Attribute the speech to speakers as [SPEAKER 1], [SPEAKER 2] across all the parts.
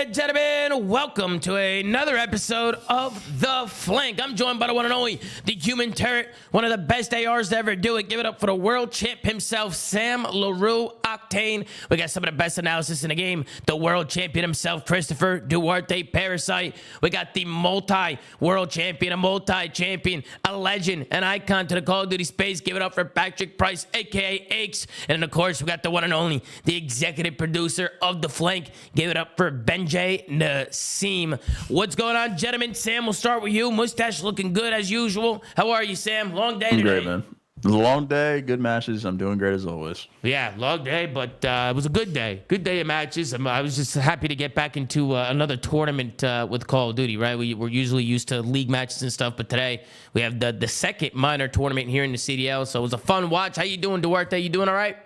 [SPEAKER 1] and gentlemen, welcome to another episode of The Flank. I'm joined by the one and only, the human turret, one of the best ARs to ever do it. Give it up for the world champ himself, Sam LaRue, Octane. We got some of the best analysis in the game. The world champion himself, Christopher Duarte, Parsite. We got the multi-world champion, a multi-champion, a legend, an icon to the Call of Duty space. Give it up for Patrick Price, a.k.a. Aches. And of course, we got the one and only, the executive producer of The Flank. Give it up for Benjay Naseem. What's going on, gentlemen? Sam, we'll start with you. Mustache looking good as usual. How are you, Sam? Long day today.
[SPEAKER 2] I'm great, man. Long day, good matches. I'm doing great as always.
[SPEAKER 1] Yeah, long day, but it was a good day. Good day of matches. I was just happy to get back into another tournament with Call of Duty, right? We're usually used to league matches and stuff, but today we have the second minor tournament here in the CDL, so it was a fun watch. How you doing, Duarte? You doing all right?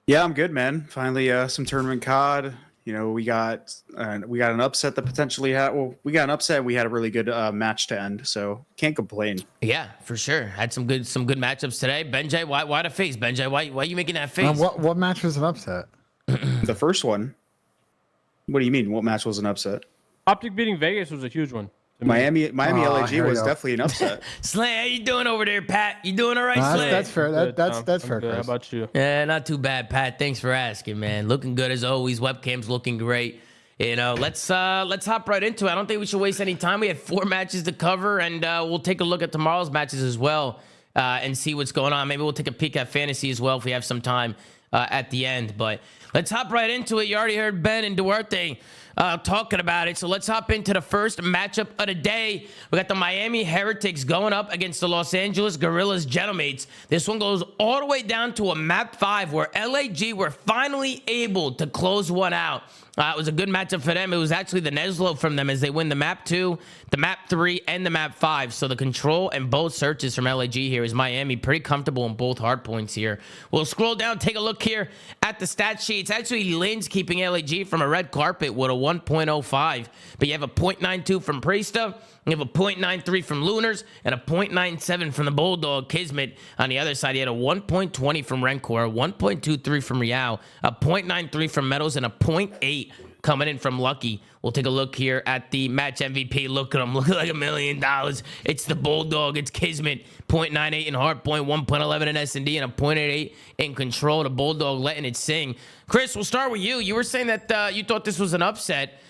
[SPEAKER 3] Yeah, I'm good, man. Finally, some tournament COD. You know, we got an upset that potentially had. Well, we got an upset. We had a really good match to end, so can't complain.
[SPEAKER 1] Yeah, for sure. Had some good matchups today. Benjay, why the face? Benjay, why are you making that face?
[SPEAKER 4] What match was an upset?
[SPEAKER 3] The first one. What do you mean? What match was an upset?
[SPEAKER 5] Optic beating Vegas was a huge one.
[SPEAKER 3] Miami LAG
[SPEAKER 4] here we
[SPEAKER 3] was
[SPEAKER 4] go.
[SPEAKER 3] definitely an upset.
[SPEAKER 1] Slay, how you doing over there, Pat? You doing all right, Slay?
[SPEAKER 4] That's fair. That's fair,
[SPEAKER 5] Good. How
[SPEAKER 4] Chris.
[SPEAKER 5] about you?
[SPEAKER 1] Yeah, not too bad, Pat. Thanks for asking, man. Looking good as always. Webcam's looking great. You know, let's hop right into it. I don't think we should waste any time. We have 4 matches to cover, and we'll take a look at tomorrow's matches as well and see what's going on. Maybe we'll take a peek at fantasy as well if we have some time at the end. But let's hop right into it. You already heard Ben and Duarte talking about it. So let's hop into the first matchup of the day. We got the Miami Heretics going up against the Los Angeles Guerrillas Gentlemates. This one goes all the way down to a map 5 where LAG were finally able to close one out. It was a good matchup for them. It was actually the Neslo from them as they win the map 2, the map 3, and the map 5. So the control and both searches from LAG here is Miami pretty comfortable in both hard points here. We'll scroll down, take a look here at the stat sheet. It's actually Lynn's keeping LAG from a red carpet with a 1.05. But you have a 0.92 from Priesta. You have a 0.93 from Lunars and a 0.97 from the Bulldog Kismet. On the other side, he had a 1.20 from ROKKR, a 1.23 from Real, a 0.93 from Metals, and a 0.8 coming in from Lucky. We'll take a look here at the match MVP. Look at him, looking like $1 million. It's the Bulldog. It's Kismet. 0.98 in Hardpoint, 1.11 in S&D, and a 0.88 in Control. The Bulldog letting it sing. Chris, we'll start with you. You were saying that you thought this was an upset.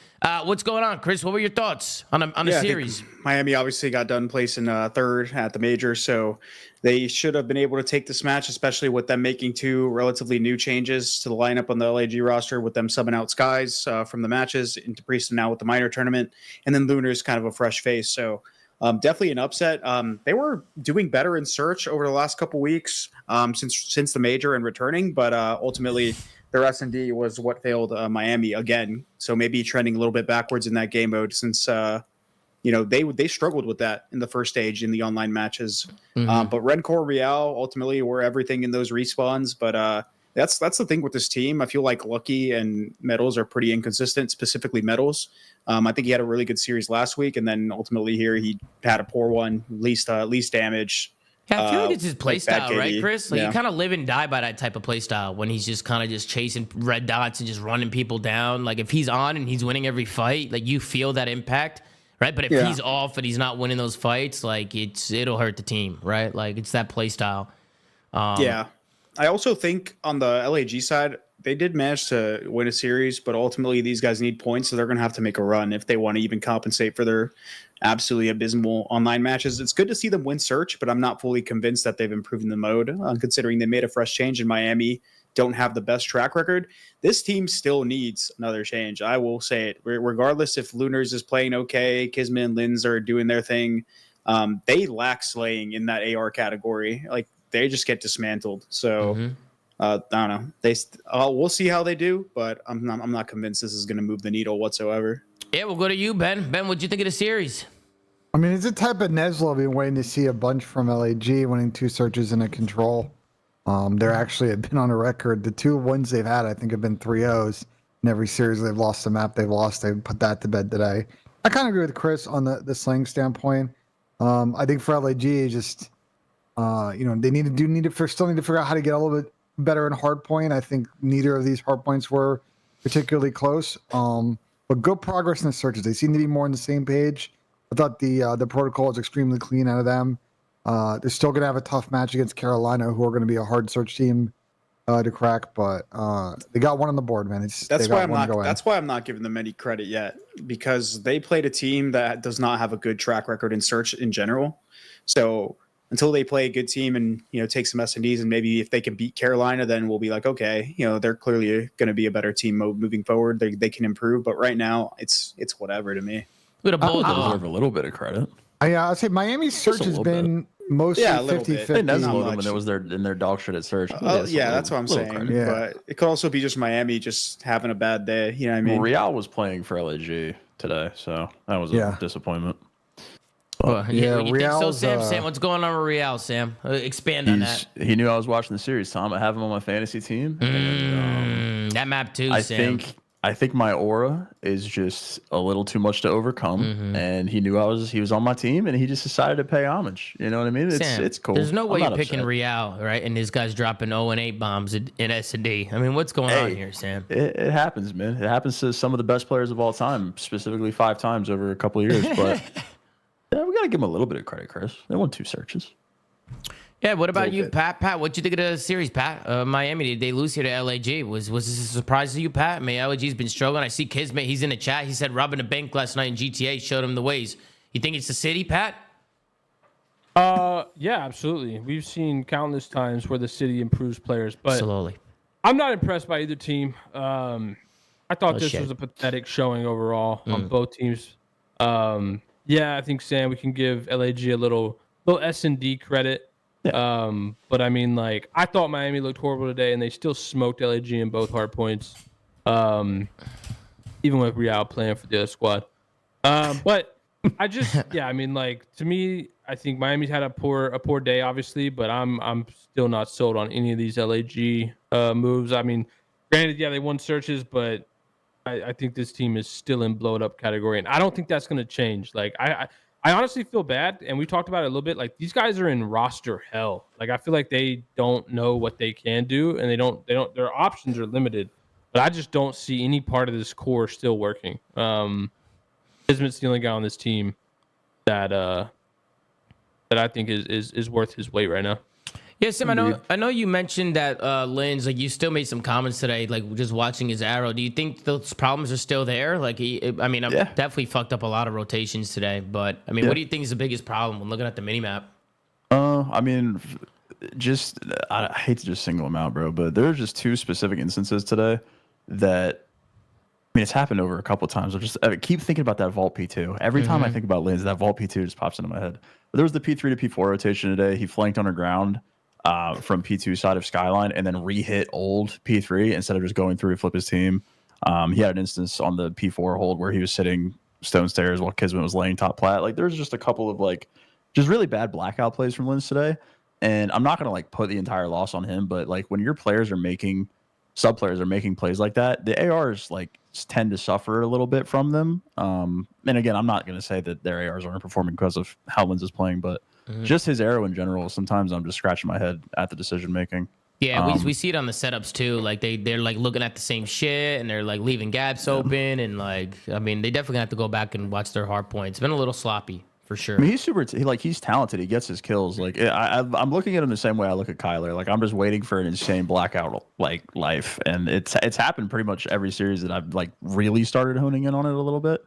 [SPEAKER 1] What's going on, Chris? What were your thoughts on the series?
[SPEAKER 3] Miami obviously got done placing third at the major, so they should have been able to take this match, especially with them making 2 relatively new changes to the lineup on the LAG roster, with them subbing out Skies from the matches into Priest now with the minor tournament, and then Lunar's kind of a fresh face. So definitely an upset. They were doing better in search over the last couple weeks since the major and returning, but ultimately their S&D was what failed Miami again. So maybe trending a little bit backwards in that game mode since, they struggled with that in the first stage in the online matches.
[SPEAKER 1] Mm-hmm.
[SPEAKER 3] But ROKKR Real ultimately were everything in those respawns. But that's the thing with this team. I feel like Lucky and Metals are pretty inconsistent, specifically Metals. I think he had a really good series last week. And then ultimately here he had a poor one, least damage.
[SPEAKER 1] Yeah, I feel like it's his play style, right, Chris? Like,
[SPEAKER 3] yeah.
[SPEAKER 1] You kind of live and die by that type of play style when he's just kind of just chasing red dots and just running people down. Like, if he's on and he's winning every fight, like, you feel that impact, right? But if he's off and he's not winning those fights, like, it'll hurt the team, right? Like, it's that play style.
[SPEAKER 3] Yeah. I also think on the LAG side, they did manage to win a series, but ultimately these guys need points, so they're going to have to make a run if they want to even compensate for their absolutely abysmal online matches. It's good to see them win search, but I'm not fully convinced that they've improved in the mode, considering they made a fresh change in Miami, don't have the best track record. This team still needs another change. I will say it. Regardless if Lunars is playing okay, Kismet and Lins are doing their thing, they lack slaying in that AR category. Like, they just get dismantled. So I don't know. We'll see how they do, but I'm not convinced this is going to move the needle whatsoever.
[SPEAKER 1] Yeah, we'll go to you, Ben. Ben, what'd you think of the series?
[SPEAKER 4] I mean, it's a type of Neslo I've been waiting to see a bunch from LAG, winning 2 searches and a control. They're actually have been on a record. The 2 wins they've had, I think, have been 3-0s. In every series they've lost the map, they've lost. They put that to bed today. I kind of agree with Chris on the slaying standpoint. I think for LAG, just they still need to figure out how to get a little bit better in hardpoint. I think neither of these hardpoints were particularly close. but good progress in the searches. They seem to be more on the same page. I thought the protocol is extremely clean out of them. They're still going to have a tough match against Carolina, who are going to be a hard search team to crack, but they got one on the board, man.
[SPEAKER 3] That's why I'm not giving them any credit yet, because they played a team that does not have a good track record in search in general. So until they play a good team and take some S&Ds, and maybe if they can beat Carolina, then we'll be like, okay, they're clearly going to be a better team moving forward. They can improve, but right now it's whatever to me.
[SPEAKER 1] Look at a
[SPEAKER 2] I
[SPEAKER 1] bulldog.
[SPEAKER 2] deserve a little bit of credit.
[SPEAKER 4] I'd say Miami's search has been mostly 50-50.
[SPEAKER 2] They nuzzled them when it was their dog shit at search.
[SPEAKER 3] That's what I'm saying.
[SPEAKER 4] Yeah.
[SPEAKER 3] But it could also be just Miami just having a bad day. You know what I mean?
[SPEAKER 2] Real was playing for LAG today, so that was a disappointment.
[SPEAKER 1] You think so,
[SPEAKER 4] Real's,
[SPEAKER 1] Sam? Sam, what's going on with Real, Sam? Expand on that.
[SPEAKER 2] He knew I was watching the series, Tom. I have him on my fantasy team.
[SPEAKER 1] That map too, Sam.
[SPEAKER 2] I think my aura is just a little too much to overcome, and he knew he was on my team, and he just decided to pay homage. You know what I mean? It's cool.
[SPEAKER 1] There's no way
[SPEAKER 2] I'm
[SPEAKER 1] you're picking
[SPEAKER 2] upset.
[SPEAKER 1] Real, right? And this guy's dropping 0 and 8 bombs in S&D. I mean, what's going on here, Sam?
[SPEAKER 2] It happens, man. It happens to some of the best players of all time, specifically 5 times over a couple of years. But yeah, we got to give him a little bit of credit, Chris. They won 2 searches.
[SPEAKER 1] Yeah, what about you, Pat? Pat, what'd you think of the series, Pat? Miami, did they lose here to LAG? Was this a surprise to you, Pat? I mean, LAG's been struggling. I see Kismet, he's in the chat. He said robbing a bank last night in GTA showed him the ways. You think it's the city, Pat?
[SPEAKER 5] Yeah, absolutely. We've seen countless times where the city improves players, but
[SPEAKER 1] Slowly.
[SPEAKER 5] I'm not impressed by either team. I thought this
[SPEAKER 1] shit.
[SPEAKER 5] was a pathetic showing overall on both teams. Yeah, I think, Sam, we can give LAG a little S&D credit.
[SPEAKER 2] Yeah.
[SPEAKER 5] But I mean, like, I thought Miami looked horrible today, and they still smoked LAG in both hard points. Even with Real playing for the other squad. But I just, I mean, like, to me, I think Miami's had a poor day, obviously, but I'm still not sold on any of these LAG moves. I mean, granted, they won searches, but I think this team is still in blow it up category, and I don't think that's going to change. Like, I honestly feel bad, and we talked about it a little bit. Like, these guys are in roster hell. Like, I feel like they don't know what they can do, and they don't. Their options are limited. But I just don't see any part of this core still working. Kismet's the only guy on this team that I think is worth his weight right now.
[SPEAKER 1] Yeah, Sam, I know you mentioned that Linz, like, you still made some comments today, like, just watching his arrow. Do you think those problems are still there? Like, I'm definitely fucked up a lot of rotations today, but I mean, what do you think is the biggest problem when looking at the minimap?
[SPEAKER 2] I mean, I hate to just single them out, bro, but there are just 2 specific instances today that, I mean, it's happened over a couple of times. I keep thinking about that Vault P2. Every time I think about Linz, that Vault P2 just pops into my head. But there was the P3 to P4 rotation today. He flanked underground from P2 side of Skyline and then re-hit old P3 instead of just going through to flip his team. He had an instance on the P4 hold where he was sitting stone stairs while Kismet was laying top plat. Like, there's just a couple of, like, just really bad blackout plays from Linz today. And I'm not going to, like, put the entire loss on him, but, like, when your players are making, sub-players are making plays like that, the ARs, like, tend to suffer a little bit from them. And again, I'm not going to say that their ARs aren't performing because of how Linz is playing, but just his arrow in general, sometimes I'm just scratching my head at the decision making.
[SPEAKER 1] Yeah, we see it on the setups too. Like, they're like looking at the same shit and they're like leaving gaps open, and like, I mean, they definitely have to go back and watch their hard points. It's been a little sloppy for sure.
[SPEAKER 2] I mean, he's talented. He gets his kills. Like, I'm looking at him the same way I look at Kyler. Like, I'm just waiting for an insane blackout like life, and it's happened pretty much every series that I've, like, really started honing in on it a little bit.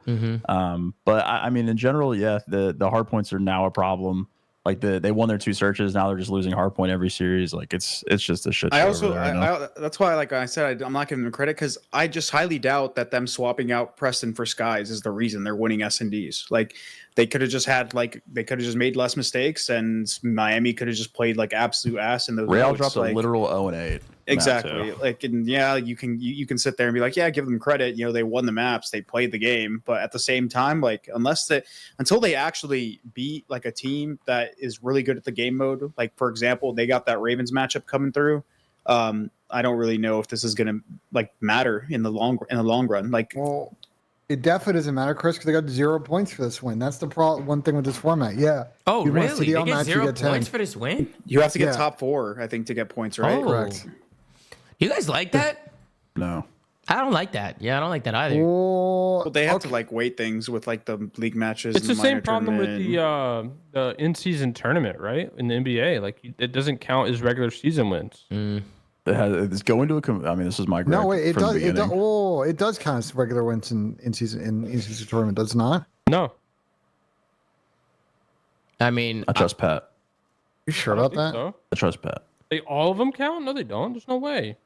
[SPEAKER 2] But I mean, in general, the hard points are now a problem. Like, they won their 2 searches. Now they're just losing hardpoint every series. Like, it's just a shit show.
[SPEAKER 3] That's why, like I said, I'm not giving them credit, because I just highly doubt that them swapping out Preston for Skies is the reason they're winning S&Ds. Like, they could have just made less mistakes, and Miami could have just played like absolute ass in those.
[SPEAKER 2] Real dropped a literal 0 and 8.
[SPEAKER 3] Exactly. Like, and you can sit there and be like, yeah, give them credit. They won the maps, they played the game, but at the same time, like, until they actually beat like a team that is really good at the game mode, like, for example, they got that Ravens matchup coming through. I don't really know if this is gonna, like, matter in the long run. Like,
[SPEAKER 4] well, it definitely doesn't matter, Chris, because they got 0 points for this win. That's the one thing with this format. Yeah.
[SPEAKER 1] Oh, really? They get
[SPEAKER 4] match,
[SPEAKER 1] 0 points for this win?
[SPEAKER 3] You have to get top 4, I think, to get points, right?
[SPEAKER 4] Correct.
[SPEAKER 1] You guys like that?
[SPEAKER 2] No.
[SPEAKER 1] I don't like that. Yeah, I don't like that either.
[SPEAKER 3] Well, they have to like weight things with like the league matches.
[SPEAKER 5] It's
[SPEAKER 3] and
[SPEAKER 5] the
[SPEAKER 3] minor
[SPEAKER 5] same problem with
[SPEAKER 3] tournament.
[SPEAKER 5] the in-season tournament, right? In the NBA, like it doesn't count as regular season wins.
[SPEAKER 2] It's going to I mean, this is my gripe
[SPEAKER 4] No, wait, it
[SPEAKER 2] from the
[SPEAKER 4] does. It does.
[SPEAKER 2] beginning.
[SPEAKER 4] Oh, it does count as regular wins in season tournament. Does it not?
[SPEAKER 5] No,
[SPEAKER 1] I mean,
[SPEAKER 2] I trust Pat.
[SPEAKER 4] You sure
[SPEAKER 5] I don't
[SPEAKER 4] about
[SPEAKER 5] think
[SPEAKER 4] that?
[SPEAKER 5] so.
[SPEAKER 2] I trust Pat.
[SPEAKER 5] They all of them count? No, they don't. There's no way.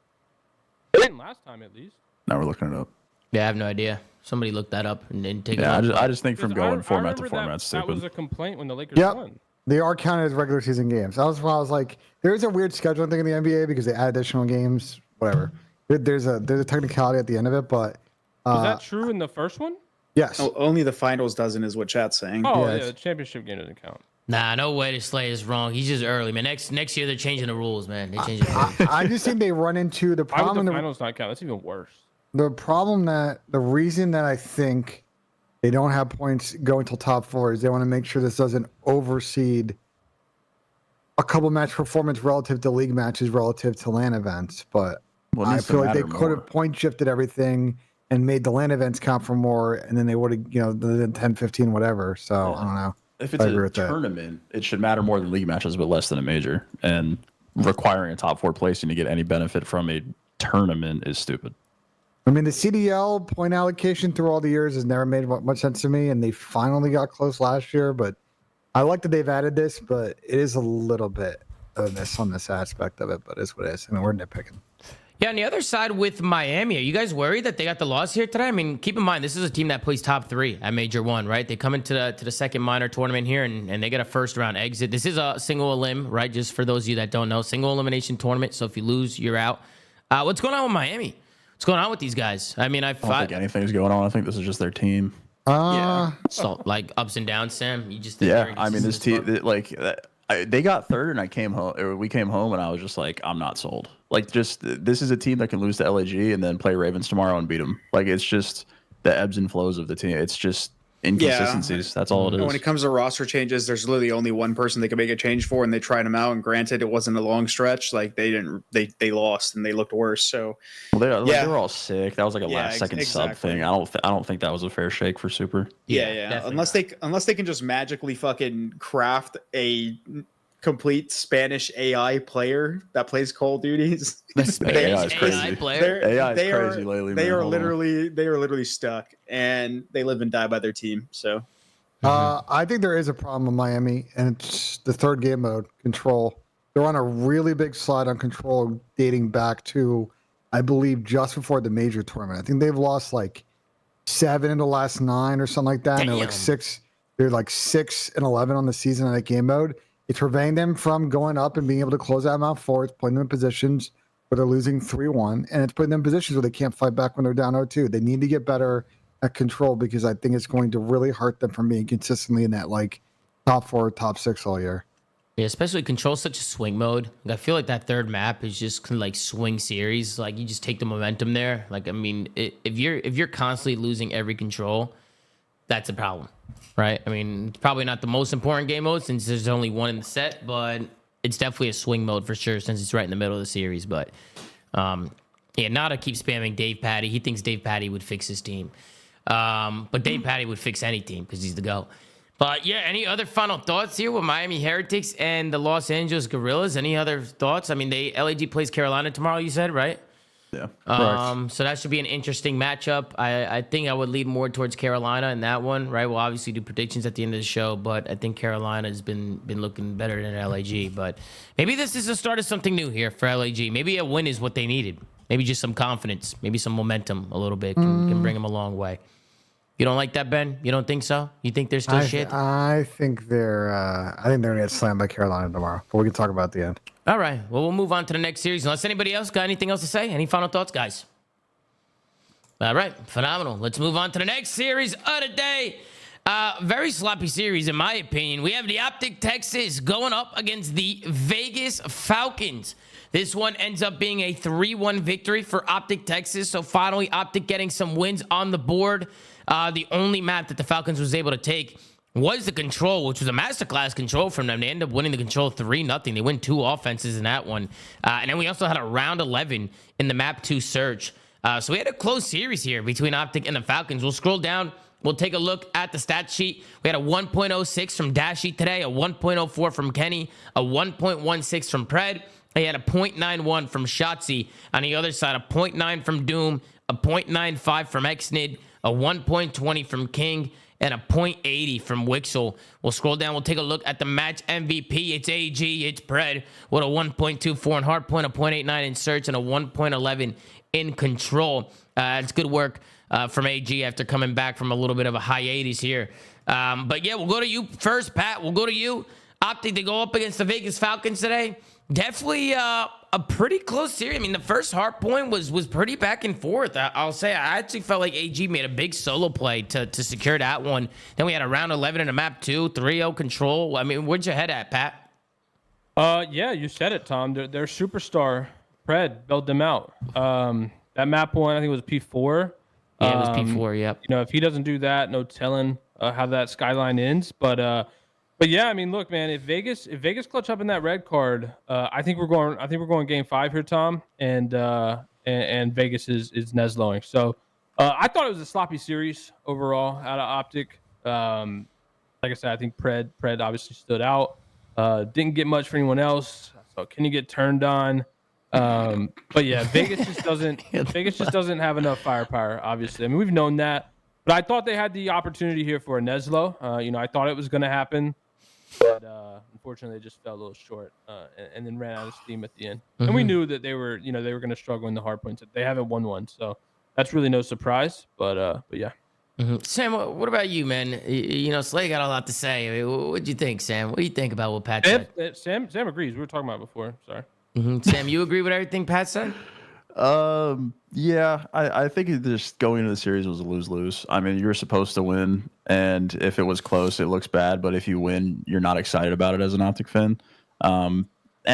[SPEAKER 5] They didn't last time, at least.
[SPEAKER 2] Now we're looking it up.
[SPEAKER 1] yeah, I have no idea. Somebody look that up and take a
[SPEAKER 2] Yeah,
[SPEAKER 1] look.
[SPEAKER 2] I just think from
[SPEAKER 5] Because
[SPEAKER 2] going
[SPEAKER 5] I
[SPEAKER 2] format to
[SPEAKER 5] remember
[SPEAKER 2] format,
[SPEAKER 5] that was
[SPEAKER 2] stupid.
[SPEAKER 5] a complaint when the Lakers
[SPEAKER 4] Yep.
[SPEAKER 5] won.
[SPEAKER 4] They are counted as regular season games. That was why I was like, there is a weird scheduling thing in the NBA because they add additional games. Whatever. There's a technicality at the end of it, but
[SPEAKER 5] Was that true in the first one?
[SPEAKER 4] yes.
[SPEAKER 3] Oh, only the finals doesn't is what chat's saying.
[SPEAKER 5] Oh,
[SPEAKER 4] Yeah,
[SPEAKER 5] yeah,
[SPEAKER 4] it's-
[SPEAKER 5] the championship game doesn't count.
[SPEAKER 1] Nah, no way to Slay is wrong. He's just early, man. Next year they're changing the rules, man. They changing the rules.
[SPEAKER 4] I just think they run into the
[SPEAKER 5] Why would
[SPEAKER 4] problem.
[SPEAKER 5] the finals not count? That's even worse.
[SPEAKER 4] The reason that I think they don't have points go until top four is they want to make sure this doesn't overseed a couple match performance relative to league matches relative to LAN events. But
[SPEAKER 2] Well, it
[SPEAKER 4] I
[SPEAKER 2] needs to
[SPEAKER 4] feel like they
[SPEAKER 2] matter
[SPEAKER 4] could
[SPEAKER 2] more.
[SPEAKER 4] have point shifted everything and made the LAN events count for more, and then they would have, the 10, 15, whatever. So I don't know.
[SPEAKER 2] If it's
[SPEAKER 4] I agree
[SPEAKER 2] a
[SPEAKER 4] with that.
[SPEAKER 2] tournament, it should matter more than league matches, but less than a major. And requiring a top four placing to get any benefit from a tournament is stupid.
[SPEAKER 4] I mean, the CDL point allocation through all the years has never made much sense to me, and they finally got close last year. But I like that they've added this, but it is a little bit of this on this aspect of it. But it's what it is. I mean, we're nitpicking.
[SPEAKER 1] Yeah, on the other side with Miami, are you guys worried that they got the loss here today? I mean, keep in mind, this is a team that plays top three at Major 1, right? They come into the second minor tournament here, and they get a first-round exit. This is a single elim, right? Just for those of you that don't know, single elimination tournament. So if you lose, you're out. What's going on with Miami? What's going on with these guys? I mean,
[SPEAKER 2] I don't think anything's going on. I think this is just their team.
[SPEAKER 1] so like ups and downs, Sam. You just think
[SPEAKER 2] Yeah,
[SPEAKER 1] they're
[SPEAKER 2] I mean, this
[SPEAKER 1] inconsistent as
[SPEAKER 2] team,
[SPEAKER 1] fuck?
[SPEAKER 2] they got third, and I came home. Or we came home, and I was just like, I'm not sold. Like, just this is a team that can lose to LAG and then play Ravens tomorrow and beat them. Like, it's just the ebbs and flows of the team. It's just inconsistencies. That's all it is.
[SPEAKER 3] When it comes to roster changes, there's literally only one person they can make a change for, and they tried him out. And granted, it wasn't a long stretch. Like they lost and they looked worse. So
[SPEAKER 2] Well,
[SPEAKER 3] Yeah.
[SPEAKER 2] they were all sick. That was like a
[SPEAKER 3] Yeah,
[SPEAKER 2] last second sub
[SPEAKER 3] exactly.
[SPEAKER 2] thing. I don't think that was a fair shake for Super.
[SPEAKER 3] yeah.
[SPEAKER 1] definitely
[SPEAKER 3] Unless they can just magically fucking craft a complete Spanish AI player that plays Call of Duties.
[SPEAKER 2] AI is crazy.
[SPEAKER 1] AI player.
[SPEAKER 2] AI is crazy lately,
[SPEAKER 3] They
[SPEAKER 2] man.
[SPEAKER 3] are
[SPEAKER 2] Hold on.
[SPEAKER 3] literally stuck, and they live and die by their team. So
[SPEAKER 4] I think there is a problem with Miami, and it's the third game mode, control. They're on a really big slide on control dating back to, I believe, just before the major tournament. I think they've lost like 7 in the last 9 or something like that. And they're like
[SPEAKER 1] Damn.
[SPEAKER 4] 6. They're like 6-11 on the season on that game mode. It's preventing them from going up and being able to close out Mount 4. It's putting them in positions where they're losing 3-1, and it's putting them in positions where they can't fight back when they're down 0-2. They need to get better at control because I think it's going to really hurt them from being consistently in that like top 4, top 6 all year.
[SPEAKER 1] Yeah, especially control such a swing mode. Like, I feel like that third map is just kind of like swing series. Like, you just take the momentum there. Like, I mean, if you're constantly losing every control, that's a problem, right? I mean, it's probably not the most important game mode since there's only one in the set, but it's definitely a swing mode for sure since it's right in the middle of the series. But yeah, Nada keeps spamming Dave Patty. He thinks Dave Patty would fix his team, but Dave Patty would fix any team because he's the GOAT. But yeah, any other final thoughts here with Miami Heretics and the Los Angeles Guerrillas? Any other thoughts? I mean, LAG plays Carolina tomorrow, you said, right?
[SPEAKER 2] Yeah.
[SPEAKER 1] So that should be an interesting matchup. I think I would lead more towards Carolina in that one, right? We'll obviously do predictions at the end of the show, but I think Carolina has been looking better than LAG. But maybe this is the start of something new here for LAG. Maybe a win is what they needed. Maybe just some confidence, maybe some momentum a little bit can bring them a long way. You don't like that, Ben? You don't think so? You think they're still shit?
[SPEAKER 4] I think they're gonna get slammed by Carolina tomorrow, but we can talk about it at the end.
[SPEAKER 1] All right. Well, we'll move on to the next series. Unless anybody else got anything else to say. Any final thoughts, guys? All right. Phenomenal. Let's move on to the next series of the day. Very sloppy series, in my opinion. We have the Optic Texas going up against the Vegas Falcons. This one ends up being a 3-1 victory for Optic Texas. So finally, Optic getting some wins on the board. The only map that the Falcons was able to take was the control, which was a masterclass control from them. They ended up winning the control 3-0. They win 2 offenses in that one. And then we also had a round 11 in the map 2 search. So we had a close series here between Optic and the Falcons. We'll scroll down. We'll take a look at the stat sheet. We had a 1.06 from Dashy today, a 1.04 from Kenny, a 1.16 from Pred. He had a 0.91 from Shotzi. On the other side, a 0.9 from Doom, a 0.95 from Xnid, a 1.20 from King, and a 0.80 from Wixel. We'll scroll down. We'll take a look at the match MVP. It's AG. It's Pred with a 1.24 in Hardpoint, a 0.89 in Search, and a 1.11 in Control. It's good work from AG after coming back from a little bit of a hiatus here. But yeah, we'll go to you first, Pat. We'll go to you. Optic to go up against the Vegas Falcons today. Definitely a pretty close series. I mean, the first hard point was pretty back and forth. I'll say I actually felt like AG made a big solo play to secure that one. Then we had a round 11 in a map 2, 3-0 Control. I mean, where'd you head at, Pat?
[SPEAKER 5] Yeah, you said it, Tom. Their superstar, Pred, bailed them out. That map one, I think it was P4.
[SPEAKER 1] Yeah, it was P4, yep.
[SPEAKER 5] You know, if he doesn't do that, no telling how that skyline ends. But yeah, I mean, look, man, if Vegas clutch up in that red card, I think we're going game 5 here, Tom, and Vegas is Nesloing. So I thought it was a sloppy series overall out of Optic. Like I said, I think Pred obviously stood out. Didn't get much for anyone else. So can you get turned on? But yeah, Vegas just doesn't have enough firepower, obviously. I mean, we've known that, but I thought they had the opportunity here for a Neslo. You know, I thought it was going to happen, but unfortunately, they just fell a little short and then ran out of steam at the end. And we knew that they were going to struggle in the hard points. They haven't won one, so that's really no surprise. But yeah.
[SPEAKER 1] Sam, what about you, man? You know, Slay got a lot to say. I mean, what'd you think, Sam? What do you think about what Pat said?
[SPEAKER 5] Sam agrees. We were talking about it before. Sorry.
[SPEAKER 1] Sam, you agree with everything Pat said?
[SPEAKER 2] Yeah, I think just going into the series was a lose-lose. I mean, you're supposed to win, and if it was close, it looks bad. But if you win, you're not excited about it as an Optic fan. And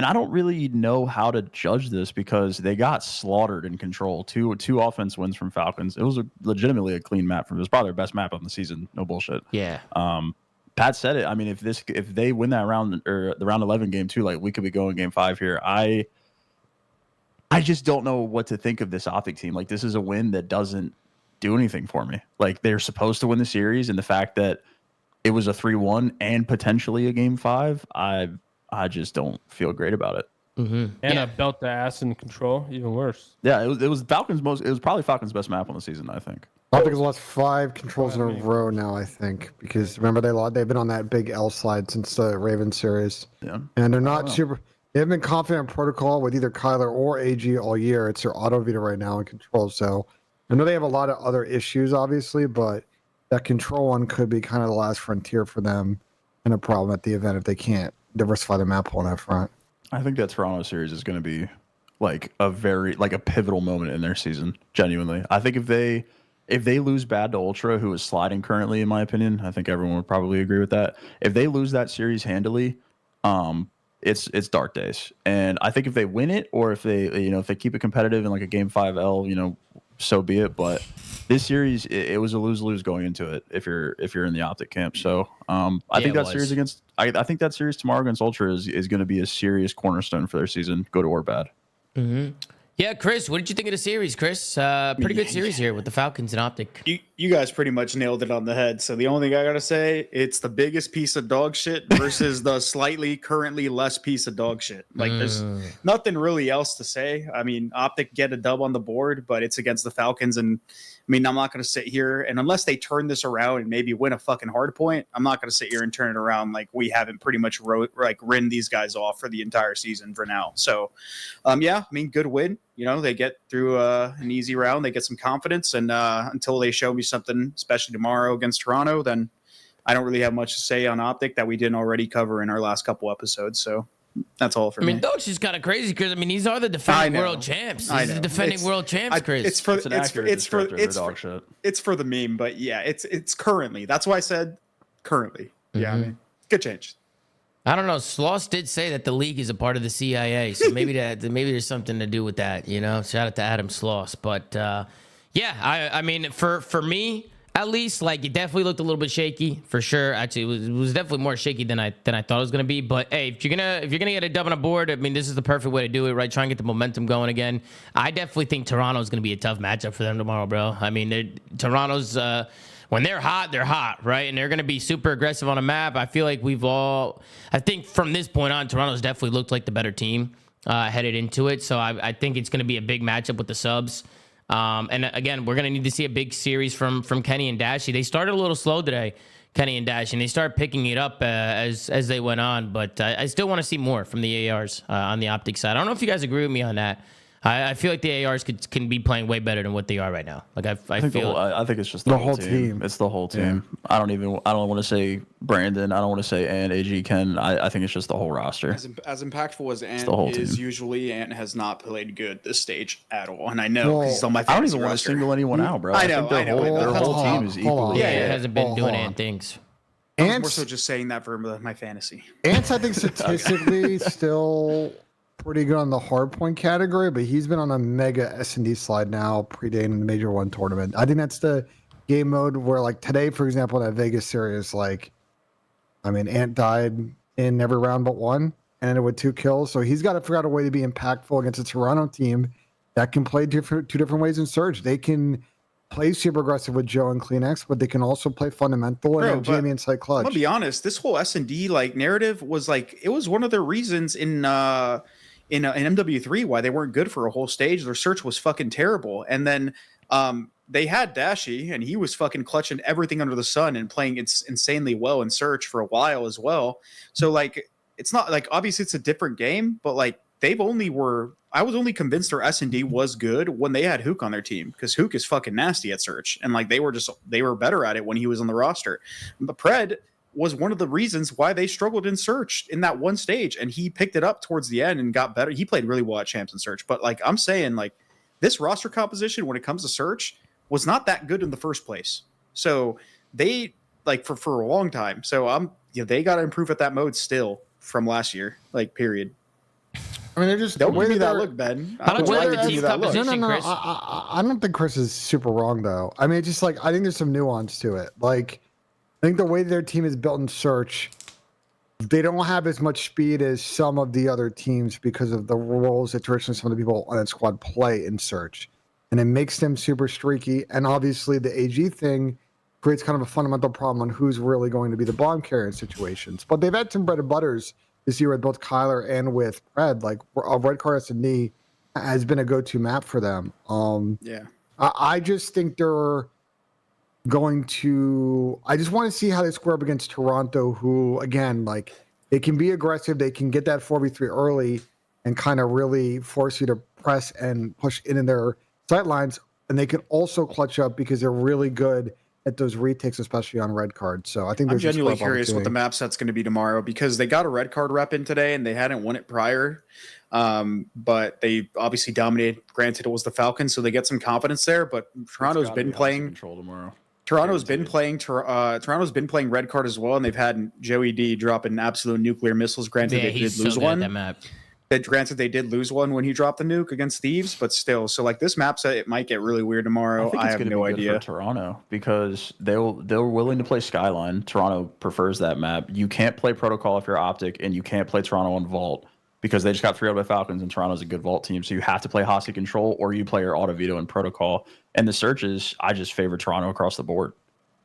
[SPEAKER 2] I don't really know how to judge this because they got slaughtered in Control. Two offense wins from Falcons. It was legitimately a clean map. It was probably their best map on the season. No bullshit.
[SPEAKER 1] Yeah.
[SPEAKER 2] Pat said it. I mean, if they win that round or the round 11 game too, like we could be going game 5 here. I just don't know what to think of this Optic team. Like, this is a win that doesn't do anything for me. Like, they're supposed to win the series, and the fact that it was a 3-1 and potentially a game 5, I just don't feel great about it.
[SPEAKER 5] And a belt the ass in Control, even worse.
[SPEAKER 2] Yeah, it was Falcons it was probably Falcons' best map on the season, I think.
[SPEAKER 4] Optic has lost 5 controls in a row now, I think, because remember they've been on that big L slide since the Raven series.
[SPEAKER 2] Yeah.
[SPEAKER 4] And they're not super. They haven't been confident in protocol with either Kyler or AG all year. It's their auto Vita right now in Control. So I know they have a lot of other issues, obviously, but that Control one could be kind of the last frontier for them and a problem at the event if they can't diversify their map on that front.
[SPEAKER 2] I think that Toronto series is going to be like a pivotal moment in their season. Genuinely, I think if they lose bad to Ultra, who is sliding currently, in my opinion, I think everyone would probably agree with that. If they lose that series handily, it's dark days. And I think if they win it, or if they keep it competitive in like a game 5L, so be it. But this series, it was a lose-lose going into it if you're in the Optic camp. So I think that series tomorrow against Ultra is going to be a serious cornerstone for their season, good or bad.
[SPEAKER 1] Yeah, Chris, what did you think of the series, Chris? Pretty good series here with the Falcons and Optic.
[SPEAKER 3] You guys pretty much nailed it on the head. So the only thing I gotta say, it's the biggest piece of dog shit versus the slightly currently less piece of dog shit. Like there's nothing really else to say. I mean, Optic get a dub on the board, but it's against the Falcons, and I mean, I'm not gonna sit here and unless they turn this around and maybe win a fucking hard point, I'm not gonna sit here and turn it around like we haven't pretty much ridden these guys off for the entire season for now. So, yeah, I mean, good win. They get through an easy round. They get some confidence, and until they show me something, especially tomorrow against Toronto, then I don't really have much to say on Optic that we didn't already cover in our last couple episodes. So that's all for me.
[SPEAKER 1] I mean, Doge's just kind of crazy because these are the defending world champs. These are the defending world champs, Chris.
[SPEAKER 3] It's for the meme, but yeah, it's currently. That's why I said currently. Yeah, I mean, good change.
[SPEAKER 1] I don't know. Sloss did say that the league is a part of the CIA, so maybe there's something to do with that. Shout out to Adam Sloss. But yeah, I mean, for me, At least, like, it definitely looked a little bit shaky for sure. Actually, it was definitely more shaky than I thought it was gonna be. But hey, if you're gonna get a dub on a board, I mean, this is the perfect way to do it, right? Try and get the momentum going again. I definitely think Toronto's gonna be a tough matchup for them tomorrow, bro. I mean, Toronto's when they're hot, right? And they're gonna be super aggressive on a map. I feel like I think from this point on, Toronto's definitely looked like the better team headed into it. So I think it's gonna be a big matchup with the subs. And again, we're gonna need to see a big series from Kenny and Dashy. They started a little slow today, Kenny and Dashy, and they started picking it up as they went on. But I still want to see more from the ARs on the Optic side. I don't know if you guys agree with me on that. I feel like the ARs can be playing way better than what they are right now. Like I
[SPEAKER 2] think it's just the whole team. It's the whole team. Yeah. I don't want to say Brandon. I don't want to say Ant, AG, Ken. I think it's just the whole roster.
[SPEAKER 3] As impactful as Ant is usually, Ant has not played good this stage at all. And I know because he's on my fantasy
[SPEAKER 2] I don't even want to
[SPEAKER 3] roster.
[SPEAKER 2] single anyone out, bro.
[SPEAKER 3] I know.
[SPEAKER 2] Their whole team is equally.
[SPEAKER 1] Yeah, it hasn't been doing Ant things.
[SPEAKER 3] I was more so just saying that for my fantasy.
[SPEAKER 4] Ant's, I think, statistically still pretty good on the hardpoint category, but he's been on a mega S&D slide now, predating the Major 1 tournament. I think that's the game mode where, like today, for example, that Vegas series, like, I mean, Ant died in every round but one, and ended with 2 kills. So he's got to figure out a way to be impactful against a Toronto team that can play two different ways in Surge. They can play super aggressive with Joe and CleanX, but they can also play fundamental and have Jamie and Sight Clutch.
[SPEAKER 3] I'm gonna be honest, this whole S&D like narrative was like, it was one of the reasons in MW3 why they weren't good for a whole stage. Their search was fucking terrible, and then they had Dashy, and he was fucking clutching everything under the sun and playing insanely well in search for a while as well. So like, it's not like, obviously it's a different game, but like I was only convinced their S&D was good when they had Hook on their team, because Hook is fucking nasty at search, and like they were better at it when he was on the roster. But Pred was one of the reasons why they struggled in search in that one stage, and he picked it up towards the end and got better. He played really well at champs in search, but like I'm saying, like this roster composition when it comes to search was not that good in the first place. So they like for a long time. So they got to improve at that mode still from last year, like period.
[SPEAKER 4] I mean, they're just
[SPEAKER 3] don't give me that look, Ben.
[SPEAKER 1] How don't you like the team composition,
[SPEAKER 4] No.
[SPEAKER 1] Chris?
[SPEAKER 4] I don't think Chris is super wrong though. I mean, it's just like I think there's some nuance to it. Like I think the way their team is built in search, they don't have as much speed as some of the other teams because of the roles that traditionally some of the people on that squad play in search, and it makes them super streaky. And obviously, the AG thing creates kind of a fundamental problem on who's really going to be the bomb carrier in situations. But they've had some bread and butters this year with both Kyler and with Pred. Like Red Card S&D has been a go-to map for them. I just think they're going to. I just want to see how they square up against Toronto, who again, like they can be aggressive, they can get that 4v3 early and kind of really force you to press and push in their sight lines, and they can also clutch up because they're really good at those retakes, especially on red card. So I think
[SPEAKER 3] I'm genuinely curious what the map set's going to be tomorrow, because they got a red card rep in today and they hadn't won it prior. But they obviously dominated. Granted, it was the Falcons, so they get some confidence there. But Toronto's been playing control tomorrow. Toronto's been playing red card as well, and they've had Joey D dropping absolute nuclear missiles. Granted, they did lose one. Granted, they did lose one when he dropped the nuke against Thieves, but still. So like this map set, it might get really weird tomorrow. I have no idea.
[SPEAKER 2] For Toronto, because they're willing to play Skyline. Toronto prefers that map. You can't play Protocol if you're Optic, and you can't play Toronto on Vault because they just got 3-0 by Falcons, and Toronto's a good Vault team. So you have to play Hostage Control, or you play your Auto Veto and Protocol. And the searches, I just favor Toronto across the board.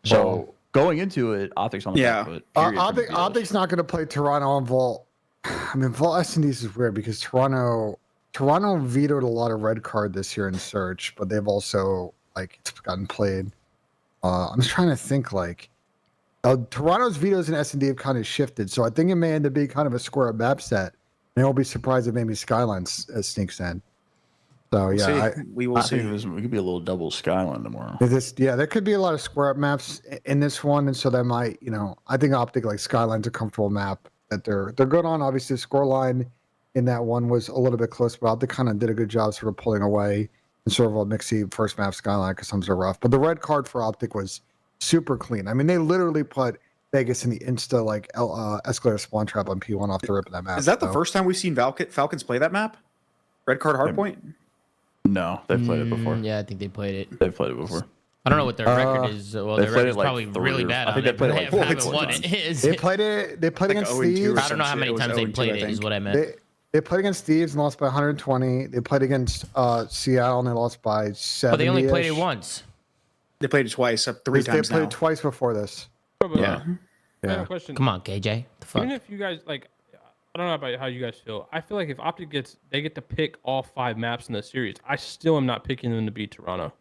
[SPEAKER 2] So going into it, Optic's on the back foot.
[SPEAKER 4] Optic's not going to play Toronto on Vault. I mean, Vault S&Ds is weird because Toronto vetoed a lot of red card this year in search, but they've also it's gotten played. I'm just trying to think Toronto's vetoes in S&D have kind of shifted, so I think it may end up being kind of a square up map set. And I won't be surprised if maybe Skyline sneaks in. So
[SPEAKER 3] we will see.
[SPEAKER 2] It could be a little double Skyline tomorrow.
[SPEAKER 4] There could be a lot of square up maps in this one, and so that might, I think Optic Skyline's a comfortable map that they're good on. Obviously, the scoreline in that one was a little bit close, but Optic kind of did a good job sort of pulling away and sort of a mixy first map Skyline because some are rough. But the red card for Optic was super clean. I mean, they literally put Vegas in the insta escalator spawn trap on P1 off the rip of that map.
[SPEAKER 3] Is that the first time we've seen Falcons play that map? Red card hardpoint?
[SPEAKER 2] No, they've played it before.
[SPEAKER 1] Yeah, I think they played it.
[SPEAKER 2] They've played it before.
[SPEAKER 1] I don't know what their record is. Well,
[SPEAKER 2] they
[SPEAKER 1] their
[SPEAKER 2] played
[SPEAKER 1] record's
[SPEAKER 2] it like
[SPEAKER 1] probably really
[SPEAKER 2] 3
[SPEAKER 1] bad.
[SPEAKER 2] I think
[SPEAKER 1] on
[SPEAKER 2] they played
[SPEAKER 1] it,
[SPEAKER 2] it
[SPEAKER 1] but
[SPEAKER 2] like
[SPEAKER 1] they
[SPEAKER 2] 4
[SPEAKER 1] haven't won
[SPEAKER 2] times.
[SPEAKER 1] it. Is
[SPEAKER 4] They
[SPEAKER 1] it?
[SPEAKER 4] played it. They played
[SPEAKER 3] Like
[SPEAKER 4] against
[SPEAKER 3] 0-2 or
[SPEAKER 4] Thieves.
[SPEAKER 1] I don't know how many
[SPEAKER 3] It was
[SPEAKER 1] times they
[SPEAKER 3] 0-2,
[SPEAKER 1] played
[SPEAKER 3] I
[SPEAKER 1] it. Is
[SPEAKER 3] think.
[SPEAKER 1] what I meant.
[SPEAKER 4] They played against Thieves and lost by 120. They played against Seattle and they lost by 70.
[SPEAKER 1] But they only played it once.
[SPEAKER 3] They played it twice, up 3
[SPEAKER 4] They
[SPEAKER 3] times
[SPEAKER 4] played
[SPEAKER 3] now.
[SPEAKER 4] it twice before this.
[SPEAKER 3] Yeah.
[SPEAKER 5] I have a question.
[SPEAKER 1] Come on, KJ. The fuck?
[SPEAKER 5] Even if you guys like, I don't know about how you guys feel. I feel like if Optic they get to pick all 5 maps in the series. I still am not picking them to beat Toronto.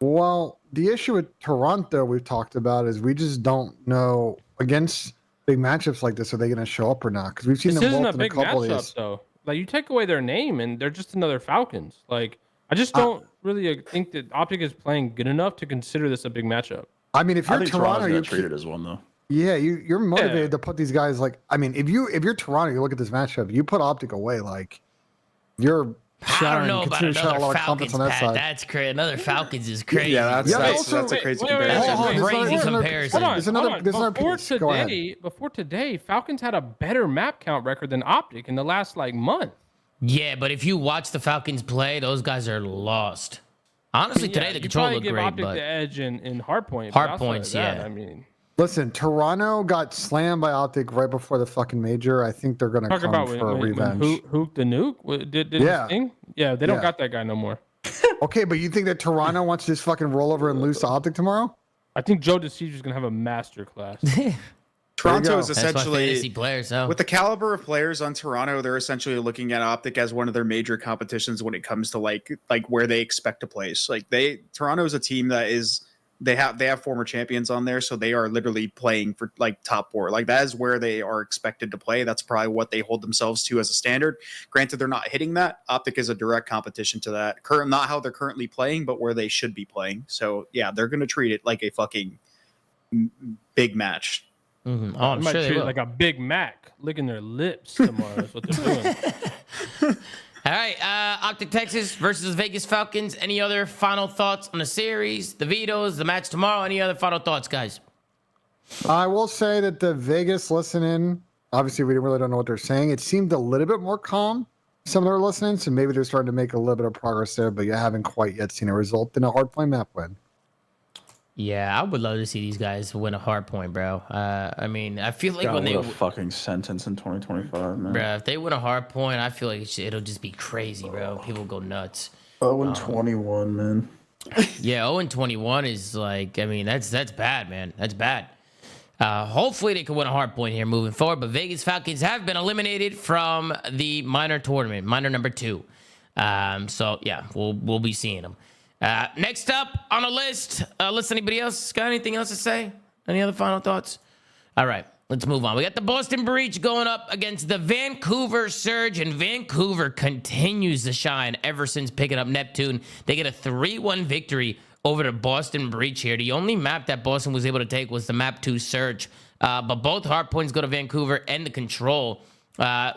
[SPEAKER 4] Well, the issue with Toronto we've talked about is we just don't know against big matchups like this, are they going to show up or not? Because we've seen
[SPEAKER 5] This
[SPEAKER 4] them
[SPEAKER 5] isn't
[SPEAKER 4] both
[SPEAKER 5] a
[SPEAKER 4] in a
[SPEAKER 5] big
[SPEAKER 4] couple of
[SPEAKER 5] matchup
[SPEAKER 4] these.
[SPEAKER 5] though. Like you take away their name and they're just another Falcons. Like I just don't really think that Optic is playing good enough to consider this a big matchup.
[SPEAKER 4] I mean, if
[SPEAKER 2] I
[SPEAKER 4] you're
[SPEAKER 2] think
[SPEAKER 4] Toronto,
[SPEAKER 2] Toronto's
[SPEAKER 4] you
[SPEAKER 2] gonna treat it as one though.
[SPEAKER 4] yeah, you're motivated to put these guys like. I mean, if you're Toronto, you look at this matchup, you put Optic away, like you're.
[SPEAKER 1] I don't know about
[SPEAKER 4] considering showing
[SPEAKER 1] another
[SPEAKER 4] a lot of
[SPEAKER 1] Falcons,
[SPEAKER 4] confidence on that
[SPEAKER 1] Pat.
[SPEAKER 4] side.
[SPEAKER 1] That's crazy. Another Falcons is crazy.
[SPEAKER 3] Yeah, that's,
[SPEAKER 4] Yeah, but
[SPEAKER 3] that's,
[SPEAKER 4] also-
[SPEAKER 3] that's a crazy
[SPEAKER 5] wait, wait, wait,
[SPEAKER 3] comparison.
[SPEAKER 1] That's a
[SPEAKER 5] wait,
[SPEAKER 1] crazy
[SPEAKER 4] there's another-
[SPEAKER 1] comparison.
[SPEAKER 5] Hold on,
[SPEAKER 4] There's
[SPEAKER 5] hold
[SPEAKER 4] another-
[SPEAKER 5] on.
[SPEAKER 4] there's another
[SPEAKER 5] Before
[SPEAKER 4] piece. Go ahead.
[SPEAKER 5] before today, Falcons had a better map count record than Optic in the last like month.
[SPEAKER 1] Yeah, but if you watch the Falcons play, those guys are lost. Honestly, today the
[SPEAKER 5] you
[SPEAKER 1] control
[SPEAKER 5] probably
[SPEAKER 1] looked
[SPEAKER 5] give
[SPEAKER 1] great,
[SPEAKER 5] Optic
[SPEAKER 1] but
[SPEAKER 5] the edge in hardpoint.
[SPEAKER 1] Hard
[SPEAKER 5] but outside
[SPEAKER 1] points,
[SPEAKER 5] of that,
[SPEAKER 1] yeah.
[SPEAKER 5] I mean,
[SPEAKER 4] Listen, Toronto got slammed by Optic right before the fucking major. I think they're gonna
[SPEAKER 5] talk
[SPEAKER 4] come
[SPEAKER 5] about
[SPEAKER 4] for a
[SPEAKER 5] when
[SPEAKER 4] revenge.
[SPEAKER 5] Hook the Nuke did
[SPEAKER 4] Yeah.
[SPEAKER 5] his thing. Yeah, they don't
[SPEAKER 4] Yeah.
[SPEAKER 5] got that guy no more.
[SPEAKER 4] Okay, but you think that Toronto wants to just fucking roll over and lose to Optic tomorrow?
[SPEAKER 5] I think Joe DeCesar is gonna have a master class.
[SPEAKER 3] Toronto
[SPEAKER 4] go.
[SPEAKER 3] is
[SPEAKER 1] that's my fantasy
[SPEAKER 3] essentially,
[SPEAKER 1] player. So
[SPEAKER 3] with the caliber of players on Toronto, they're essentially looking at Optic as one of their major competitions when it comes to like where they expect to place. Like Toronto is a team that is they have former champions on there, so they are literally playing for like top 4. Like that is where they are expected to play. That's probably what they hold themselves to as a standard. Granted, they're not hitting that. Optic is a direct competition to that. Not how they're currently playing, but where they should be playing. So yeah, they're gonna treat it like a fucking big match.
[SPEAKER 1] oh,
[SPEAKER 5] They
[SPEAKER 1] I'm
[SPEAKER 5] might
[SPEAKER 1] sure they
[SPEAKER 5] treat it
[SPEAKER 1] will.
[SPEAKER 5] like a Big Mac licking their lips tomorrow. That's what they're doing.
[SPEAKER 1] All right, Optic Texas versus Vegas Falcons. Any other final thoughts on the series, the vetoes, the match tomorrow? Any other final thoughts, guys?
[SPEAKER 4] I will say that the Vegas listening, obviously we really don't know what they're saying. It seemed a little bit more calm. Some of their listening, so maybe they're starting to make a little bit of progress there, but you haven't quite yet seen a result in a hard play map win.
[SPEAKER 1] Yeah, I would love to see these guys win a hard point, bro. I mean, I feel like
[SPEAKER 2] God,
[SPEAKER 1] when
[SPEAKER 2] what
[SPEAKER 1] they,
[SPEAKER 2] a fucking sentence in 2025, man.
[SPEAKER 1] bro, if they win a hard point, I feel like it'll just be crazy, bro. People go nuts.
[SPEAKER 2] 0-21, man.
[SPEAKER 1] Yeah, 0-21 is like, I mean, that's bad, man. That's bad. Hopefully they can win a hard point here moving forward. But Vegas Falcons have been eliminated from the minor tournament, minor number 2. So yeah, we'll be seeing them. Next up on the list, anybody else got anything else to say? Any other final thoughts? All right, let's move on. We got the Boston Breach going up against the Vancouver Surge, and Vancouver continues to shine ever since picking up Neptune. They get a 3-1 victory over the Boston Breach here. The only map that Boston was able to take was the map 2 Surge, but both hard points go to Vancouver and the Control.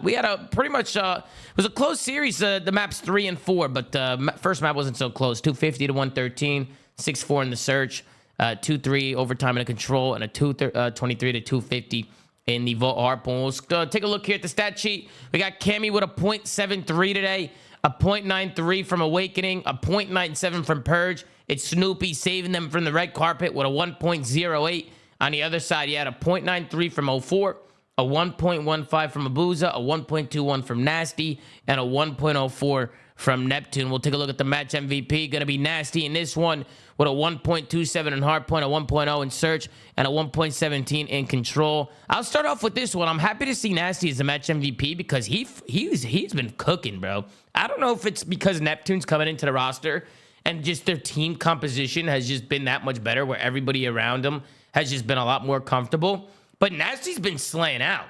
[SPEAKER 1] We had a pretty much, it was a close series, the maps 3 and 4, but the first map wasn't so close. 250 to 113, 6-4 in the Search, 2-3 overtime in the Control, and a 23 to 250 in the Vault Hardpoint. We'll take a look here at the stat sheet. We got Cammy with a .73 today, a .93 from Awakening, a .97 from Purge. It's Snoopy saving them from the red carpet with a 1.08. On the other side, you had a .93 from 04. A 1.15 from Abuza, a 1.21 from Nasty, and a 1.04 from Neptune. We'll take a look at the match MVP. Going to be Nasty in this one with a 1.27 in Hardpoint, a 1.0 in Search, and a 1.17 in Control. I'll start off with this one. I'm happy to see Nasty as the match MVP because he's been cooking, bro. I don't know if it's because Neptune's coming into the roster and just their team composition has just been that much better where everybody around them has just been a lot more comfortable. But Nasty's been slaying out.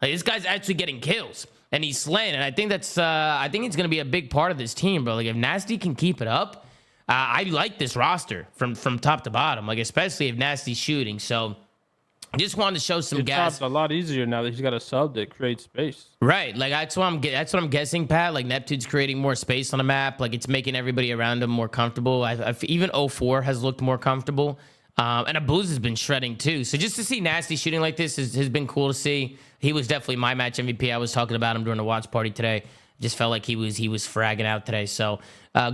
[SPEAKER 1] Like, this guy's actually getting kills, and he's slaying. And I think it's going to be a big part of this team, bro. Like, if Nasty can keep it up, I like this roster from top to bottom. Like, especially if Nasty's shooting. So, I just wanted to show some gas.
[SPEAKER 5] It's a lot easier now that he's got a sub that creates space.
[SPEAKER 1] Right. Like, that's what I'm guessing, Pat. Like, Neptune's creating more space on the map. Like, it's making everybody around him more comfortable. Even 04 has looked more comfortable. And Abuz has been shredding too. So just to see Nasty shooting like this has been cool to see. He was definitely my match MVP. I was talking about him during the watch party today. Just felt like he was fragging out today. So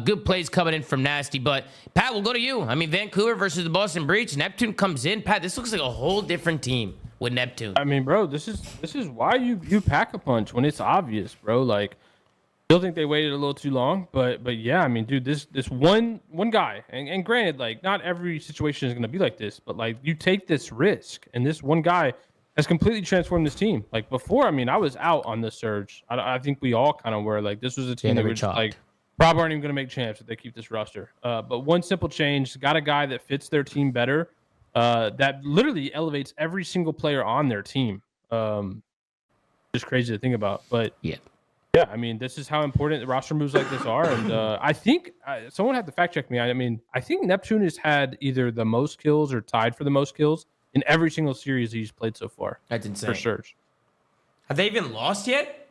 [SPEAKER 1] good plays coming in from Nasty. But Pat, we'll go to you. I mean, Vancouver versus the Boston Breach. Neptune comes in. Pat, this looks like a whole different team with Neptune.
[SPEAKER 5] I mean, bro, this is why you pack a punch when it's obvious, bro. Like, still think they waited a little too long, but yeah, I mean, dude, this one guy, and granted, like, not every situation is gonna be like this, but like, you take this risk, and this one guy has completely transformed this team. Like before, I mean, I was out on the surge. I think we all kind of were like, this was a team that were just like probably aren't even gonna make champs if they keep this roster. But one simple change, got a guy that fits their team better, that literally elevates every single player on their team. Just crazy to think about, but yeah, I mean, this is how important the roster moves like this are. And I think someone had to fact check me. I mean, I think Neptune has had either the most kills or tied for the most kills in every single series he's played so far.
[SPEAKER 1] That's insane.
[SPEAKER 5] For Surge.
[SPEAKER 1] Have they even lost yet?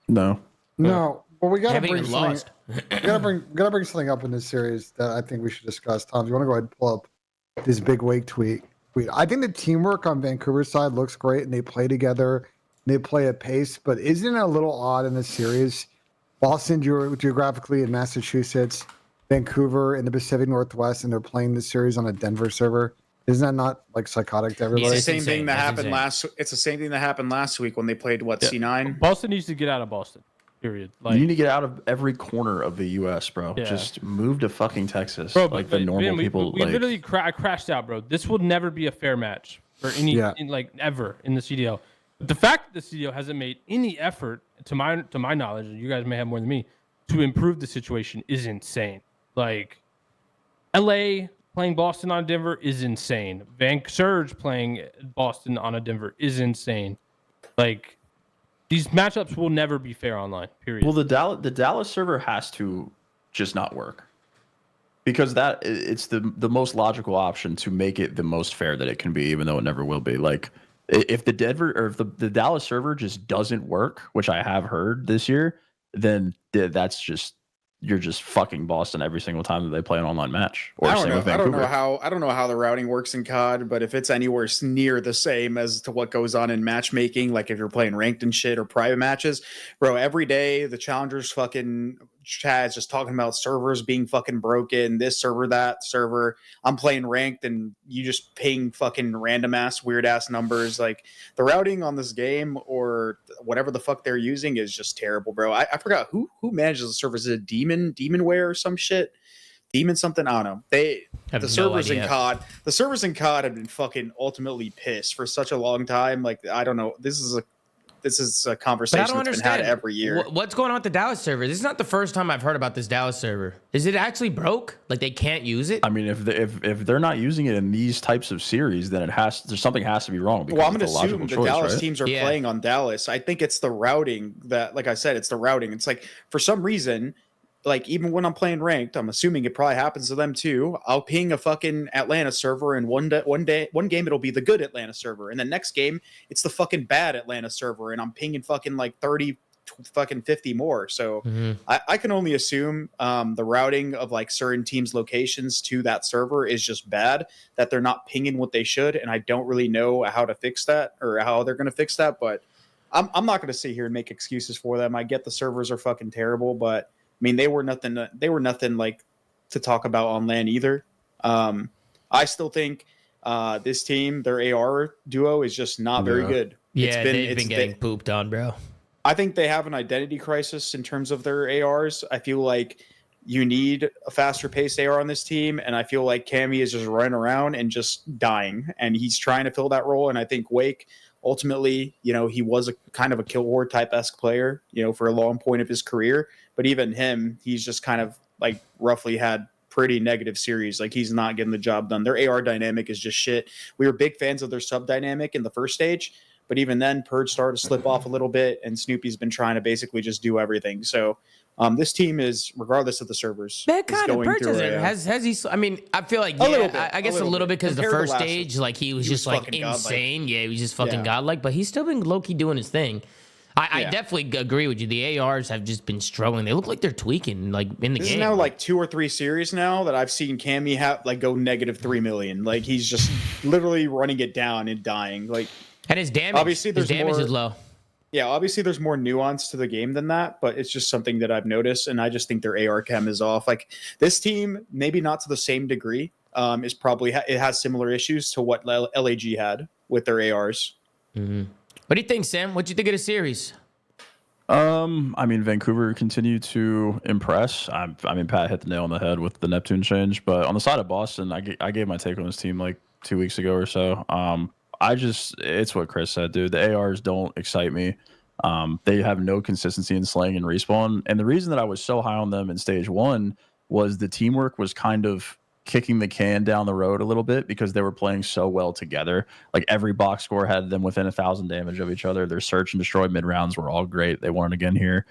[SPEAKER 2] No.
[SPEAKER 4] No. Well, we gotta bring
[SPEAKER 1] lost.
[SPEAKER 4] gotta bring something up in this series that I think we should discuss. Tom, do you want to go ahead and pull up this big Wake tweet? I think the teamwork on Vancouver's side looks great, and they play together. They play at pace, but isn't it a little odd in this series? Boston geographically in Massachusetts, Vancouver in the Pacific Northwest, and they're playing this series on a Denver server. Isn't that not like psychotic to everybody?
[SPEAKER 3] It's the same thing that happened last. It's the same thing that happened last week when they played C9.
[SPEAKER 5] Boston needs to get out of Boston. Period. Like,
[SPEAKER 2] you need to get out of every corner of the U.S., bro.
[SPEAKER 5] Yeah.
[SPEAKER 2] Just move to fucking Texas,
[SPEAKER 5] bro,
[SPEAKER 2] like the normal people.
[SPEAKER 5] We literally I crashed out, bro. This will never be a fair match for any like ever in the CDL. But the fact that the CDL hasn't made any effort, to my knowledge, and you guys may have more than me, to improve the situation is insane. Like, LA playing Boston on Denver is insane. Surge playing Boston on a Denver is insane. Like, these matchups will never be fair online. Period.
[SPEAKER 2] Well, the Dallas server has to just not work, because it's the most logical option to make it the most fair that it can be, even though it never will be. Like, if the Dallas server just doesn't work, which I have heard this year, then that's just, you're just fucking Boston every single time that they play an online match. Or
[SPEAKER 3] I
[SPEAKER 2] same with Vancouver.
[SPEAKER 3] I don't know how the routing works in COD, but if it's anywhere near the same as to what goes on in matchmaking, like if you're playing ranked and shit or private matches, bro, every day the challengers fucking chat is just talking about servers being fucking broken, this server, that server. I'm playing ranked and you just ping fucking random ass, weird ass numbers. Like, the routing on this game or whatever the fuck they're using is just terrible, bro. I forgot who manages the servers. Is it Demonware or some shit? Demon something? I don't know. The servers in COD have been fucking ultimately pissed for such a long time. Like, I don't know. This is a conversation that's been had every year.
[SPEAKER 1] What's going on with the Dallas server? This is not the first time I've heard about this Dallas server. Is it actually broke? Like, they can't use it?
[SPEAKER 2] I mean, if they're not using it in these types of series, then something has to be wrong.
[SPEAKER 3] Well, I'm going to assume the Dallas teams are playing on Dallas. I think it's the routing that, like I said, it's the routing. It's like, for some reason, like, even when I'm playing ranked, I'm assuming it probably happens to them too. I'll ping a fucking Atlanta server, and one game it'll be the good Atlanta server, and the next game it's the fucking bad Atlanta server, and I'm pinging fucking like 30, fucking 50 more. So I can only assume the routing of like certain teams' locations to that server is just bad, that they're not pinging what they should, and I don't really know how to fix that or how they're going to fix that. But I'm not going to sit here and make excuses for them. I get the servers are fucking terrible, but I mean, they were nothing like to talk about on LAN either. I still think this team, their AR duo, is just not very good.
[SPEAKER 1] Yeah, they've been getting pooped on, bro.
[SPEAKER 3] I think they have an identity crisis in terms of their ARs. I feel like you need a faster paced AR on this team, and I feel like Cammy is just running around and just dying, and he's trying to fill that role. And I think Wake, ultimately, he was a kind of a kill horde type-esque player, for a long point of his career. But even him, he's just kind of like roughly had pretty negative series. Like, he's not getting the job done. Their AR dynamic is just shit. We were big fans of their sub dynamic in the first stage, but even then Purge started to slip off a little bit, and Snoopy's been trying to basically just do everything. So this team is, regardless of the servers,
[SPEAKER 1] that kind of Purge has he? I mean, I feel like I guess a little bit because the first stage, like, he was just like insane. Godlike. Yeah, he was just fucking godlike, but he's still been low key doing his thing. I definitely agree with you. The ARs have just been struggling. They look like they're tweaking, like, in the game.
[SPEAKER 3] This is now like 2 or 3 series now that I've seen Cammy go negative 3 million. Like, he's just literally running it down and dying. Like,
[SPEAKER 1] and his damage,
[SPEAKER 3] obviously,
[SPEAKER 1] his damage is low.
[SPEAKER 3] Yeah, obviously there's more nuance to the game than that, but it's just something that I've noticed, and I just think their AR chem is off. Like this team, maybe not to the same degree, is probably it has similar issues to what LAG had with their ARs.
[SPEAKER 1] Mm-hmm. What do you think, Sam? What do you think of the series?
[SPEAKER 2] I mean, Vancouver continued to impress. I mean, Pat hit the nail on the head with the Neptune change, but on the side of Boston, I gave my take on this team like 2 weeks ago or so. It's what Chris said, dude. The ARs don't excite me. They have no consistency in slaying and respawn. And the reason that I was so high on them in stage 1 was the teamwork was kind of kicking the can down the road a little bit because they were playing so well together. Like every box score had them within 1,000 damage of each other. Their search and destroy mid rounds were all great. They won again here.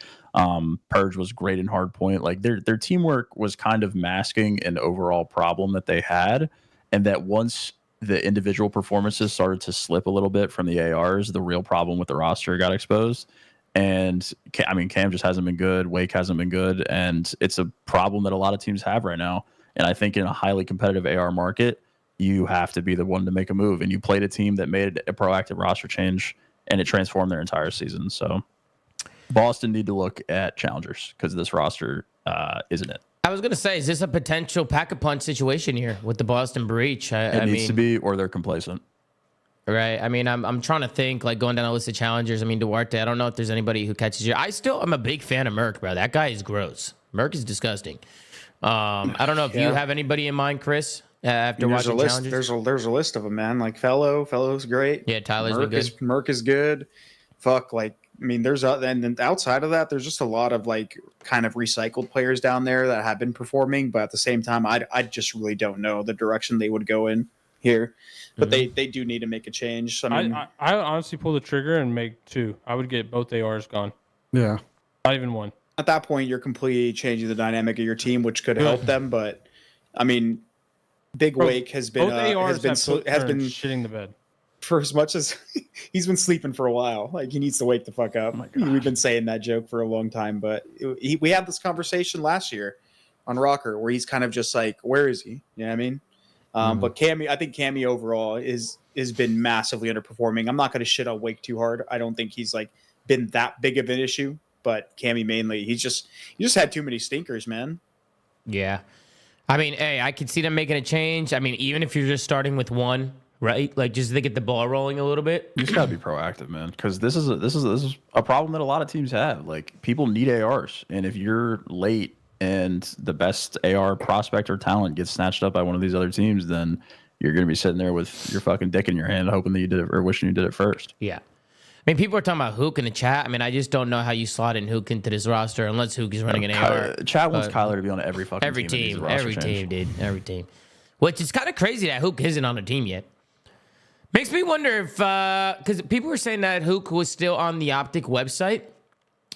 [SPEAKER 2] Purge was great in hard point. Like their teamwork was kind of masking an overall problem that they had. And that once the individual performances started to slip a little bit from the ARs, the real problem with the roster got exposed. And I mean, Cam just hasn't been good. Wake hasn't been good. And it's a problem that a lot of teams have right now. And I think in a highly competitive AR market, you have to be the one to make a move. And you played a team that made a proactive roster change, and it transformed their entire season. So Boston need to look at challengers because this roster isn't it.
[SPEAKER 1] I was going to say, is this a potential pack-a-punch situation here with the Boston Breach?
[SPEAKER 2] It needs to be, or they're complacent.
[SPEAKER 1] Right. I mean, I'm trying to think, like, going down the list of challengers. I mean, Duarte, I don't know if there's anybody who catches you. I'm a big fan of Merc, bro. That guy is gross. Merc is disgusting. I don't know if you have anybody in mind, Chris, after watching challenges.
[SPEAKER 3] There's a list of them, man. Like Fellow's great.
[SPEAKER 1] Yeah, Tyler's been good.
[SPEAKER 3] Merc is good. Fuck, like, I mean, and then outside of that, there's just a lot of like kind of recycled players down there that have been performing, but at the same time, I just really don't know the direction they would go in here. But they do need to make a change. So, I mean,
[SPEAKER 5] I honestly pull the trigger and make 2. I would get both ARs gone.
[SPEAKER 4] Yeah,
[SPEAKER 5] Not even 1.
[SPEAKER 3] at that point, you're completely changing the dynamic of your team, which could help them. But I mean, Big Wake has been
[SPEAKER 5] shitting the bed
[SPEAKER 3] for as much as he's been sleeping for a while. Like, he needs to wake the fuck up. We've been saying that joke for a long time, but we had this conversation last year on ROKKR where he's kind of just like, where is he? You know what I mean? But Cammy, I think Cammy overall has been massively underperforming. I'm not going to shit on Wake too hard. I don't think he's like been that big of an issue, but Cammy mainly, he just had too many stinkers, man.
[SPEAKER 1] Yeah. I mean, hey, I could see them making a change. I mean, even if you're just starting with one, right? Like, just to get the ball rolling a little bit.
[SPEAKER 2] You just gotta be proactive, man, because this is a problem that a lot of teams have. Like, people need ARs, and if you're late and the best AR prospect or talent gets snatched up by one of these other teams, then you're gonna be sitting there with your fucking dick in your hand, hoping that you did it or wishing you did it first.
[SPEAKER 1] Yeah. I mean, people are talking about Hook in the chat. I mean, I just don't know how you slot in Hook into this roster unless Hook is running an AR.
[SPEAKER 2] Chat wants Kyler to be on every fucking
[SPEAKER 1] every
[SPEAKER 2] team.
[SPEAKER 1] Every team, dude. Every team. Which is kind of crazy that Hook isn't on a team yet. Makes me wonder if, because people were saying that Hook was still on the Optic website,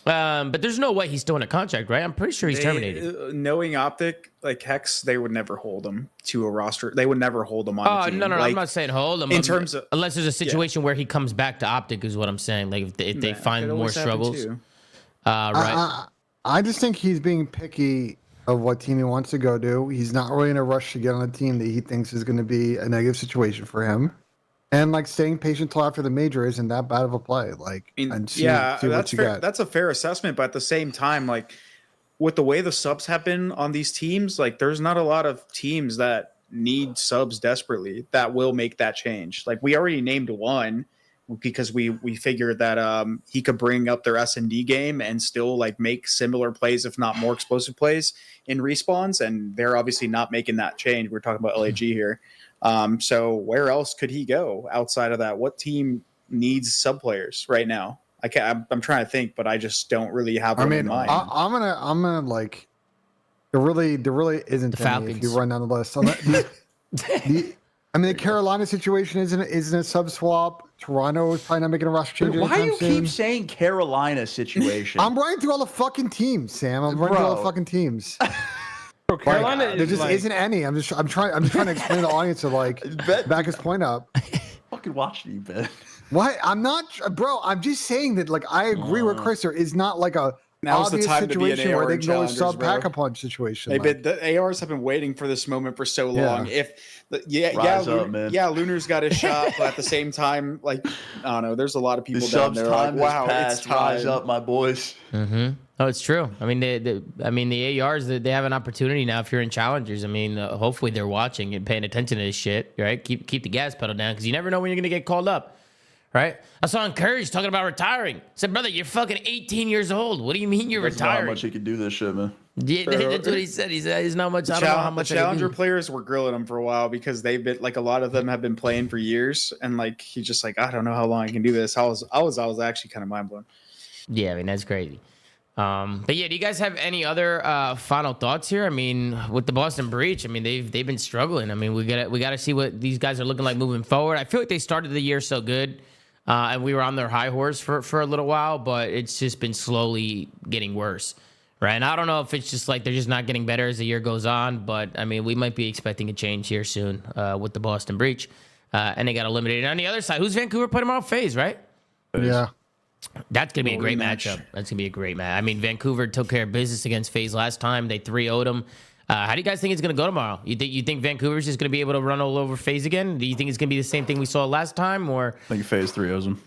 [SPEAKER 1] but there's no way he's still in a contract, right? I'm pretty sure he's terminated.
[SPEAKER 3] Knowing Optic, like Hex, they would never hold him to a roster. They would never hold him on a team.
[SPEAKER 1] No,
[SPEAKER 3] like,
[SPEAKER 1] I'm not saying hold him.
[SPEAKER 3] In terms of,
[SPEAKER 1] unless there's a situation where he comes back to Optic is what I'm saying. Like, if they find more struggles. Right.
[SPEAKER 4] I just think he's being picky of what team he wants to go to. He's not really in a rush to get on a team that he thinks is going to be a negative situation for him. And like staying patient till after the major isn't that bad of a play. Like, see
[SPEAKER 3] that's fair. That's a fair assessment. But at the same time, like with the way the subs have been on these teams, like there's not a lot of teams that need subs desperately that will make that change. Like we already named one because we figured that he could bring up their S&D game and still like make similar plays, if not more explosive plays in respawns. And they're obviously not making that change. We're talking about LAG here. So where else could he go outside of that? What team needs sub players right now? I'm trying to think, but I just don't really have one in mind.
[SPEAKER 4] I'm gonna like there really isn't
[SPEAKER 1] the
[SPEAKER 4] any
[SPEAKER 1] Falcons.
[SPEAKER 4] if you run down the list. The Carolina situation isn't a sub swap. Toronto is probably not making a roster change.
[SPEAKER 2] Why do you
[SPEAKER 4] soon.
[SPEAKER 2] keep saying Carolina situation?
[SPEAKER 4] I'm running through all the fucking teams, Sam. I'm running through all the fucking teams.
[SPEAKER 5] Bro, Carolina
[SPEAKER 4] there just isn't any. I'm trying to explain to the audience to like back his point up.
[SPEAKER 2] Fucking watching you, Ben.
[SPEAKER 4] What? I'm not, bro. I'm just saying that like I agree with Chris. There is not like a
[SPEAKER 3] Now's the
[SPEAKER 4] obvious
[SPEAKER 3] time to be an
[SPEAKER 4] situation
[SPEAKER 3] AR
[SPEAKER 4] where they
[SPEAKER 3] in
[SPEAKER 4] can go with
[SPEAKER 3] challengers,
[SPEAKER 4] sub
[SPEAKER 3] bro.
[SPEAKER 4] pack-a-punch situation.
[SPEAKER 3] They've been, the ARs have been waiting for this moment for so long.
[SPEAKER 4] Yeah.
[SPEAKER 2] Rise up, man.
[SPEAKER 3] Lunar's got his shot, but at the same time, like, I don't know, there's a lot of people
[SPEAKER 2] The
[SPEAKER 3] down
[SPEAKER 2] subs
[SPEAKER 3] there like,
[SPEAKER 2] time
[SPEAKER 3] wow,
[SPEAKER 2] has
[SPEAKER 3] it's
[SPEAKER 2] passed. Rise
[SPEAKER 3] time.
[SPEAKER 2] up, my boys.
[SPEAKER 1] Oh, it's true. I mean, the ARs, they have an opportunity now. If you're in challengers, I mean, hopefully they're watching and paying attention to this shit, right? Keep the gas pedal down, because you never know when you're gonna get called up, right? I saw Encourage talking about retiring. I said, brother, you're fucking 18 years old. What do you mean you're
[SPEAKER 2] That's not how
[SPEAKER 1] retiring?
[SPEAKER 2] much he can do this shit, man.
[SPEAKER 1] Yeah, that's what he said. He said he's not much. I don't know how much
[SPEAKER 3] The
[SPEAKER 1] I can
[SPEAKER 3] challenger
[SPEAKER 1] do.
[SPEAKER 3] players were grilling him for a while because they've been like, a lot of them have been playing for years, and like he's just like, I don't know how long I can do this. I was actually kind of mind blown.
[SPEAKER 1] Yeah, I mean, that's crazy. But yeah, do you guys have any other final thoughts here? I mean, with the Boston Breach, I mean, they've been struggling. I mean, we gotta see what these guys are looking like moving forward. I feel like they started the year so good, and we were on their high horse for a little while, but it's just been slowly getting worse, right? And I don't know if it's just like they're just not getting better as the year goes on, but I mean, we might be expecting a change here soon with the Boston Breach, and they got eliminated. On the other side, who's Vancouver putting them on? FaZe, right?
[SPEAKER 4] Yeah.
[SPEAKER 1] That's going to be a great
[SPEAKER 3] rematch.
[SPEAKER 1] matchup. That's going to be a great match. I mean, Vancouver took care of business against FaZe last time. They 3-0'd them. How do you guys think it's going to go tomorrow? You think Vancouver's just going to be able to run all over FaZe again? Do you think it's going to be the same thing we saw last time? Or
[SPEAKER 2] I think FaZe 3-0s him.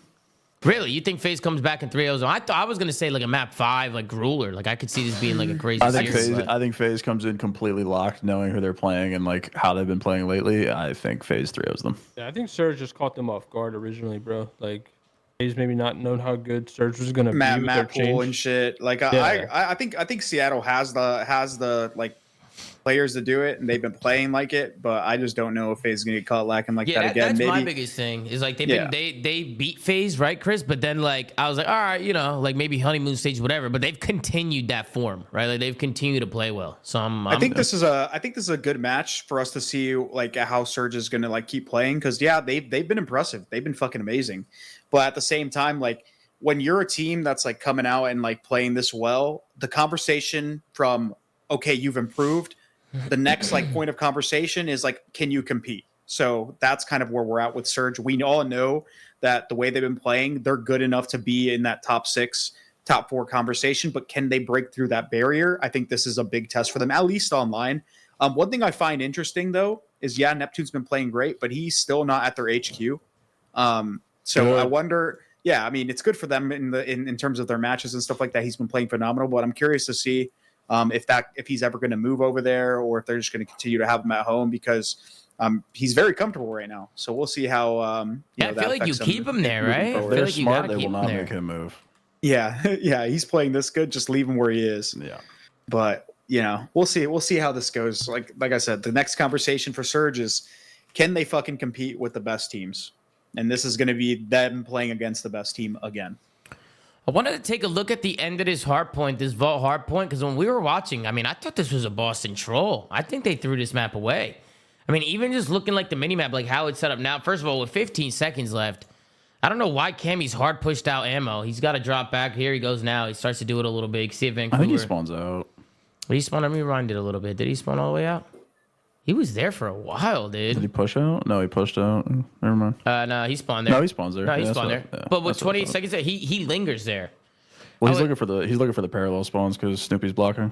[SPEAKER 1] really, you think FaZe comes back in 3-0? I thought I was going to say like a map 5, like Grueler. Like I could see this being like a crazy series.
[SPEAKER 2] I think FaZe comes in completely locked, knowing who they're playing and like how they've been playing lately. I think FaZe 3-0s them.
[SPEAKER 5] Yeah, I think Surge just caught them off guard originally, bro. Like, he's maybe not known how good Surge was gonna be with their
[SPEAKER 3] Matt Poole
[SPEAKER 5] change.
[SPEAKER 3] and shit. Like
[SPEAKER 5] Yeah.
[SPEAKER 3] I think Seattle has the like players to do it, and they've been playing like it, but I just don't know if FaZe is gonna get caught lacking like
[SPEAKER 1] Yeah,
[SPEAKER 3] that again.
[SPEAKER 1] that's
[SPEAKER 3] Maybe
[SPEAKER 1] my biggest thing. Is like they've
[SPEAKER 3] Yeah.
[SPEAKER 1] been they beat FaZe, right, Chris? But then like I was like, all right, you know, like maybe honeymoon stage, whatever. But they've continued that form, right? Like they've continued to play well. So
[SPEAKER 3] I think this is a good match for us to see like how Surge is gonna like keep playing, because yeah, they've been impressive. They've been fucking amazing. But at the same time, like when you're a team that's like coming out and like playing this well, the conversation from okay, you've improved, the next like point of conversation is like, can you compete? So that's kind of where we're at with Surge. We all know that the way they've been playing, they're good enough to be in that top 6, top 4 conversation, but can they break through that barrier? I think this is a big test for them, at least online. One thing I find interesting though is Neptune's been playing great, but he's still not at their HQ. So
[SPEAKER 2] Good.
[SPEAKER 3] I wonder, yeah, I mean, it's good for them in terms of their matches and stuff like that. He's been playing phenomenal, but I'm curious to see if he's ever going to move over there, or if they're just going to continue to have him at home, because he's very comfortable right now. So we'll see how.
[SPEAKER 1] I feel like you keep him there, right? I feel
[SPEAKER 2] They're
[SPEAKER 1] like you
[SPEAKER 2] smart.
[SPEAKER 1] gotta
[SPEAKER 2] They
[SPEAKER 1] keep
[SPEAKER 2] will
[SPEAKER 1] him
[SPEAKER 2] not
[SPEAKER 1] there.
[SPEAKER 2] make him move.
[SPEAKER 3] Yeah, yeah, he's playing this good. Just leave him where he is.
[SPEAKER 2] Yeah.
[SPEAKER 3] But we'll see. We'll see how this goes. Like I said, the next conversation for Surge is, can they fucking compete with the best teams? And this is going to be them playing against the best team again.
[SPEAKER 1] I wanted to take a look at the end of this hardpoint, this vault hardpoint, because when we were watching, I mean, I thought this was a Boston troll. I think they threw this map away. I mean, even just looking like the minimap, like how it's set up now. First of all, with 15 seconds left, I don't know why Cammy's hard pushed out ammo. He's got to drop back. Here he goes now. He starts to do it a little bit. See if
[SPEAKER 2] I
[SPEAKER 1] Vancouver.
[SPEAKER 2] think he spawns out.
[SPEAKER 1] He spawned. Let me rewind it a little bit. Did he spawn all the way out? He was there for a while,
[SPEAKER 2] Did he
[SPEAKER 1] dude.
[SPEAKER 2] push out? No, he pushed out. Never mind.
[SPEAKER 1] No, he spawned there.
[SPEAKER 2] No, he spawns there.
[SPEAKER 1] No, he
[SPEAKER 2] Yeah,
[SPEAKER 1] spawned there.
[SPEAKER 2] that's what- yeah,
[SPEAKER 1] But with
[SPEAKER 2] that's what I
[SPEAKER 1] 28
[SPEAKER 2] thought.
[SPEAKER 1] seconds, there, he lingers there.
[SPEAKER 2] Well, he's
[SPEAKER 1] I would-
[SPEAKER 2] looking for the parallel spawns because Snoopy's blocking.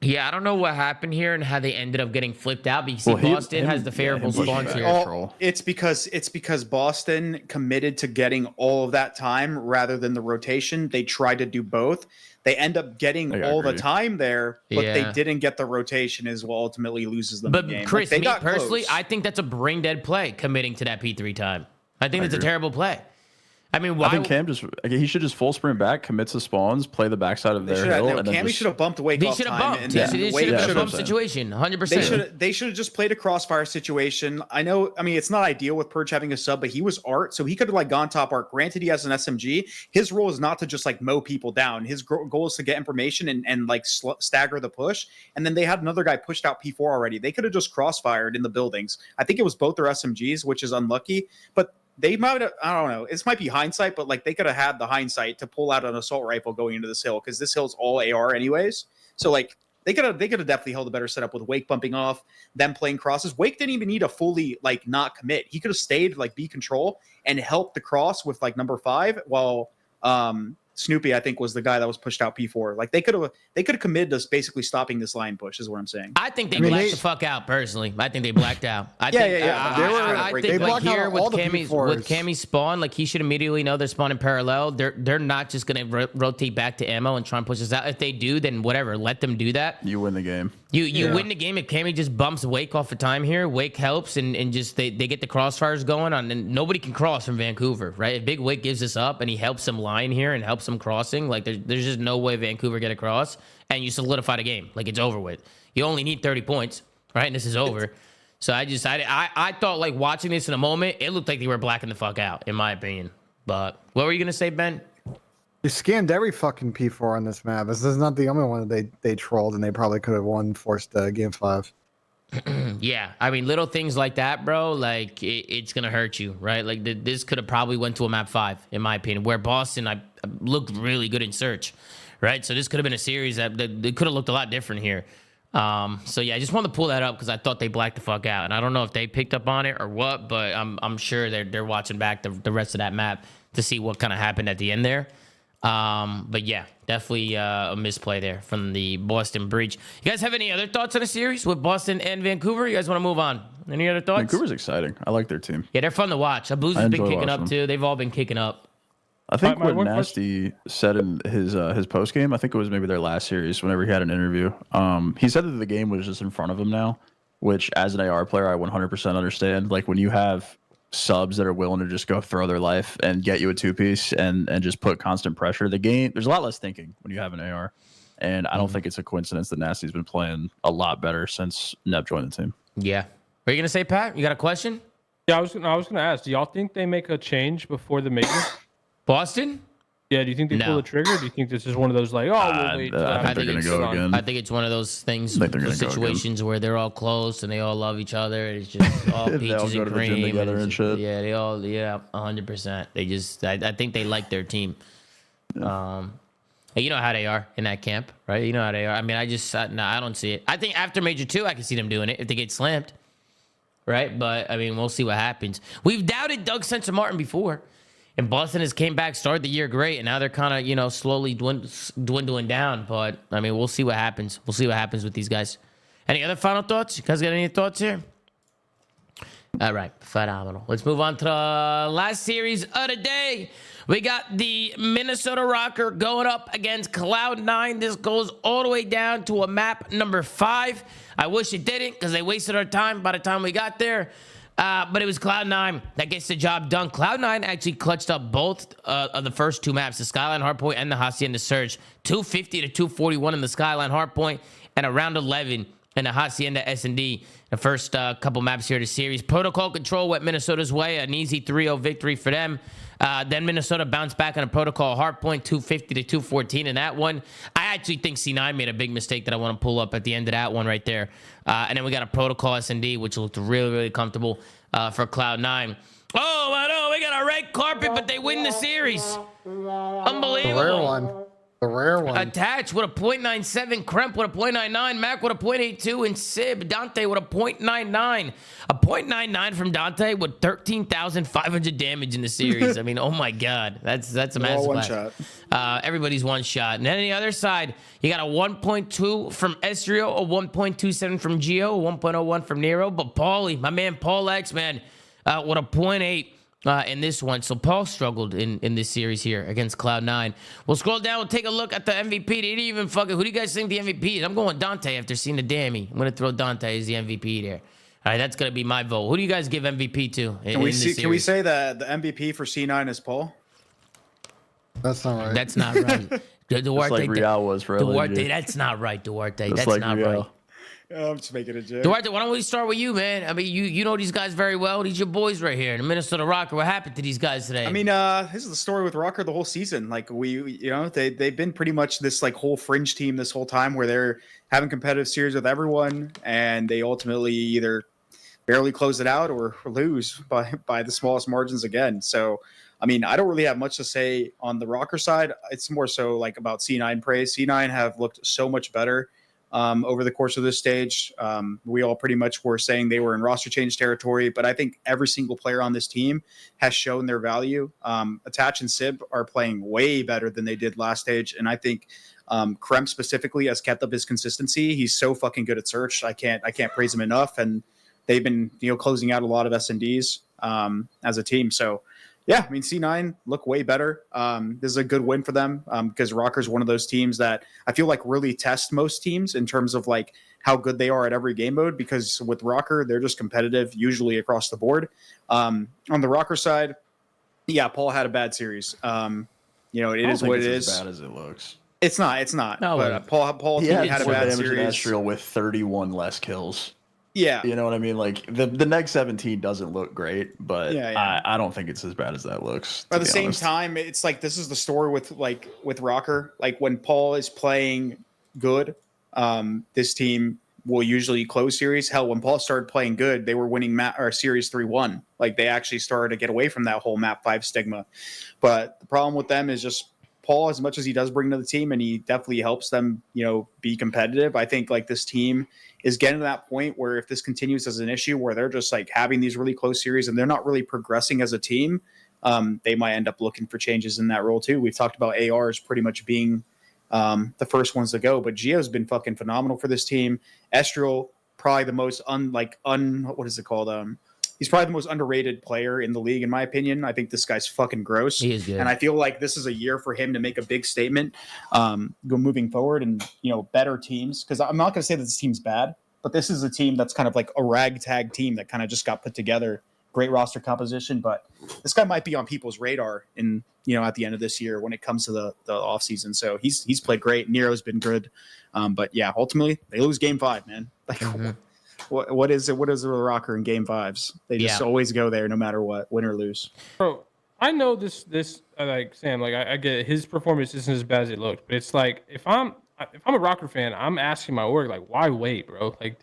[SPEAKER 1] Yeah, I don't know what happened here and how they ended up getting flipped out. But you see,
[SPEAKER 2] Well,
[SPEAKER 1] Boston has the favorable
[SPEAKER 2] him pushing
[SPEAKER 1] spawns
[SPEAKER 2] back.
[SPEAKER 1] here.
[SPEAKER 2] Oh,
[SPEAKER 3] Oh,
[SPEAKER 2] troll.
[SPEAKER 3] it's because Boston committed to getting all of that time rather than the rotation. They tried to do both. They end up getting
[SPEAKER 2] I
[SPEAKER 3] all the
[SPEAKER 2] agree.
[SPEAKER 3] time there, but
[SPEAKER 1] Yeah.
[SPEAKER 3] they didn't get the rotation, is what ultimately loses them the
[SPEAKER 1] But
[SPEAKER 3] game.
[SPEAKER 1] Chris,
[SPEAKER 3] Like, they
[SPEAKER 1] me
[SPEAKER 3] got
[SPEAKER 1] personally,
[SPEAKER 3] close.
[SPEAKER 1] I think that's a brain dead play, committing to that P3 time. I think that's a
[SPEAKER 2] agree.
[SPEAKER 1] terrible play. I mean, why?
[SPEAKER 2] I think Cam he should just full sprint back, commit to spawns, play the backside of their hill, and then
[SPEAKER 3] Cammy
[SPEAKER 2] just
[SPEAKER 3] should have bumped Wake
[SPEAKER 1] they
[SPEAKER 3] off
[SPEAKER 1] should have
[SPEAKER 3] time,
[SPEAKER 1] bumped.
[SPEAKER 3] and
[SPEAKER 1] Yeah.
[SPEAKER 3] then
[SPEAKER 1] It
[SPEAKER 3] Wake
[SPEAKER 1] should have
[SPEAKER 2] yeah,
[SPEAKER 1] been a
[SPEAKER 2] that's
[SPEAKER 1] bump
[SPEAKER 2] what I'm
[SPEAKER 1] situation, 100%.
[SPEAKER 3] They should have just played a crossfire situation. I know. I mean, it's not ideal with Purge having a sub, but he was Art, so he could have like gone top Art. Granted, he has an SMG. His role is not to just like mow people down. His goal is to get information and like stagger the push. And then they had another guy pushed out P4 already. They could have just crossfired in the buildings. I think it was both their SMGs, which is unlucky, but. They might have, I don't know. This might be hindsight, but like they could have had the hindsight to pull out an assault rifle going into this hill, because this hill's all AR anyways. So like they could have definitely held a better setup with Wake bumping off, them playing crosses. Wake didn't even need a fully like not commit. He could have stayed like B control and helped the cross with like number 5 while Snoopy, I think, was the guy that was pushed out P4. Like they could have committed to basically stopping this line push, is what I'm saying.
[SPEAKER 1] I think they blacked the fuck out. Personally, I think they blacked out. I
[SPEAKER 3] Yeah,
[SPEAKER 1] think,
[SPEAKER 3] yeah.
[SPEAKER 1] I
[SPEAKER 3] They
[SPEAKER 1] think like
[SPEAKER 4] blacked out
[SPEAKER 1] here with
[SPEAKER 4] all the
[SPEAKER 1] Cammy's spawn, like he should immediately know they're spawning parallel. They're not just gonna rotate back to ammo and try and push us out. If they do, then whatever, let them do that.
[SPEAKER 2] You win the game.
[SPEAKER 1] You win the game if Cammy just bumps Wake off of time here. Wake helps and just they get the crossfires going on, and nobody can cross from Vancouver, right? If Big Wake gives us up and he helps them line here and helps them crossing, like there's just no way Vancouver get across, and you solidify the game. Like it's over with. You only need 30 points, right? And this is over. So I thought like watching this in a moment, it looked like they were blacking the fuck out, in my opinion. But what were you gonna say, Ben?
[SPEAKER 4] They scammed every fucking P4 on this map. This is not the only one that they trolled, and they probably could have won forced game 5.
[SPEAKER 1] Yeah, I mean little things like that, bro. Like it's gonna hurt you, right? Like this could have probably went to a map 5, in my opinion. Where Boston, I looked really good in search, right? So this could have been a series that could have looked a lot different here. So yeah, I just wanted to pull that up because I thought they blacked the fuck out, and I don't know if they picked up on it or what, but I'm sure they're watching back the rest of that map to see what kind of happened at the end there. But yeah, definitely a misplay there from the Boston breach. You guys have any other thoughts on the series with Boston and Vancouver? You guys want to move on? Any other thoughts?
[SPEAKER 2] Vancouver's exciting. I like their team.
[SPEAKER 1] Yeah, they're fun to watch. Abu's has been kicking up too. They've all been kicking up.
[SPEAKER 2] I think what Nasty said in his post game, I think it was maybe their last series, whenever he had an interview. He said that the game was just in front of him now, which as an AR player, I 100% understand. Like when you have subs that are willing to just go throw their life and get you a 2-piece and just put constant pressure, the game, there's a lot less thinking when you have an AR. And I don't think it's a coincidence that Nasty's been playing a lot better since Neb joined the team.
[SPEAKER 1] Yeah. What are you gonna say, Pat? You got a question?
[SPEAKER 5] Yeah, I was gonna ask. Do y'all think they make a change before the major?
[SPEAKER 1] Boston?
[SPEAKER 5] Yeah. Do you think they pull the trigger? Or do you think this is one of those like, oh, we'll wait?
[SPEAKER 2] I think they're gonna go again.
[SPEAKER 1] I think it's one of those things, situations where they're all close and they all love each other. It's just all peaches and cream
[SPEAKER 2] together and shit.
[SPEAKER 1] Yeah, they all 100%. They just I think they like their team. Yeah. You know how they are in that camp, right? You know how they are. I mean, I don't see it. I think after Major 2, I can see them doing it if they get slammed, right? But, I mean, we'll see what happens. We've doubted Doug Spencer Martin before, and Boston has came back, started the year great, and now they're kind of, slowly dwindling down. But, I mean, we'll see what happens. We'll see what happens with these guys. Any other final thoughts? You guys got any thoughts here? All right, phenomenal. Let's move on to the last series of the day. We got the Minnesota ROKKR going up against Cloud9. This goes all the way down to a map number 5. I wish it didn't because they wasted our time by the time we got there. But it was Cloud9 that gets the job done. Cloud9 actually clutched up both of the first 2 maps, the Skyline Hardpoint and the Hacienda Surge. 250 to 241 in the Skyline Hardpoint and around 11 in the Hacienda S&D. The first couple maps here of the series. Protocol Control went Minnesota's way, an easy 3-0 victory for them. Then Minnesota bounced back on a Protocol Hardpoint, 250 to 214 in that one. I actually think C9 made a big mistake that I want to pull up at the end of that one right there. And then we got a Protocol S&D, which looked really, really comfortable for Cloud9. Oh, I know, we got a red carpet, but they win the series. Unbelievable.
[SPEAKER 4] The rare one. The rare one.
[SPEAKER 1] Attach with a .97, Kremp with a .99, Mac with a .82, and Sib Dante with a .99. A .99 from Dante with 13,500 damage in the series. I mean, oh my God, that's a massive
[SPEAKER 3] one shot.
[SPEAKER 1] Everybody's one shot. And then on the other side, you got a 1.2 from Estrio, a 1.27 from Gio, a 1.01 from Nero. But Paulie, my man Paul X, man, with a .8. In this one. So Paul struggled in this series here against Cloud9. We'll scroll down. We'll take a look at the MVP. They didn't even who do you guys think the MVP is? I'm going Dante after seeing the Dammy. I'm going to throw Dante as the MVP there. All right, that's going to be my vote. Who do you guys give MVP to
[SPEAKER 3] Can we say that the MVP for C9 is Paul?
[SPEAKER 4] That's not right.
[SPEAKER 1] That's not right.
[SPEAKER 2] Duarte, like Real was for
[SPEAKER 1] Duarte, that's not right, Duarte. That's
[SPEAKER 2] like
[SPEAKER 1] not
[SPEAKER 2] Real.
[SPEAKER 1] right.
[SPEAKER 3] I'm just making a joke.
[SPEAKER 1] Duarte, why don't we start with you, man? I mean, you know these guys very well. These your boys right here. The Minnesota ROKKR. What happened to these guys today?
[SPEAKER 3] I mean, this is the story with ROKKR the whole season. Like they've been pretty much this like whole fringe team this whole time where they're having competitive series with everyone, and they ultimately either barely close it out or lose by the smallest margins again. So, I mean, I don't really have much to say on the ROKKR side. It's more so like about C9 praise. C9 have looked so much better. over the course of this stage. We all pretty much were saying they were in roster change territory, but I think every single player on this team has shown their value. Attach and Sib are playing way better than they did last stage, and I think Krem specifically has kept up his consistency. He's so fucking good at search. I can't praise him enough, and they've been closing out a lot of S&Ds as a team. So yeah, I mean, C9 look way better. This is a good win for them because ROKKR's one of those teams that I feel like really test most teams in terms of like how good they are at every game mode, because with ROKKR, they're just competitive usually across the board. On the ROKKR side, yeah, Paul had a bad series. It is what it is.
[SPEAKER 2] As bad as it looks.
[SPEAKER 3] It's not.
[SPEAKER 1] No,
[SPEAKER 3] but Paul
[SPEAKER 2] He
[SPEAKER 3] had
[SPEAKER 2] had
[SPEAKER 3] a
[SPEAKER 2] more
[SPEAKER 3] bad
[SPEAKER 2] damage in
[SPEAKER 3] series.
[SPEAKER 2] Ezreal with 31 less kills.
[SPEAKER 3] Yeah.
[SPEAKER 2] You know what I mean? Like the next 17 doesn't look great, but
[SPEAKER 3] Yeah.
[SPEAKER 2] I don't think it's as bad as that looks.
[SPEAKER 3] But at the same time, it's like this is the story with ROKKR. Like when Paul is playing good, this team will usually close series. Hell, when Paul started playing good, they were winning series 3-1. Like they actually started to get away from that whole map 5 stigma. But the problem with them is just Paul, as much as he does bring to the team, and he definitely helps them, be competitive. I think like this team is getting to that point where if this continues as an issue where they're just like having these really close series and they're not really progressing as a team, they might end up looking for changes in that role too. We've talked about ARs pretty much being the first ones to go, but Gio's been fucking phenomenal for this team. Estriel, probably the most he's probably the most underrated player in the league, in my opinion. I think this guy's fucking gross.
[SPEAKER 1] He is good.
[SPEAKER 3] And I feel like this is a year for him to make a big statement moving forward and, better teams. Because I'm not going to say that this team's bad, but this is a team that's kind of like a ragtag team that kind of just got put together. Great roster composition, but this guy might be on people's radar in, at the end of this year when it comes to the offseason. So he's played great. Nero's been good. But yeah, ultimately they lose game 5, man. Like What is it? What is the ROKKR in game 5s? They just always go there no matter what, win or lose.
[SPEAKER 5] Bro, I know this like Sam, like I get it. His performance isn't as bad as it looked, but it's like if I'm a ROKKR fan, I'm asking my org, like, why wait, bro? Like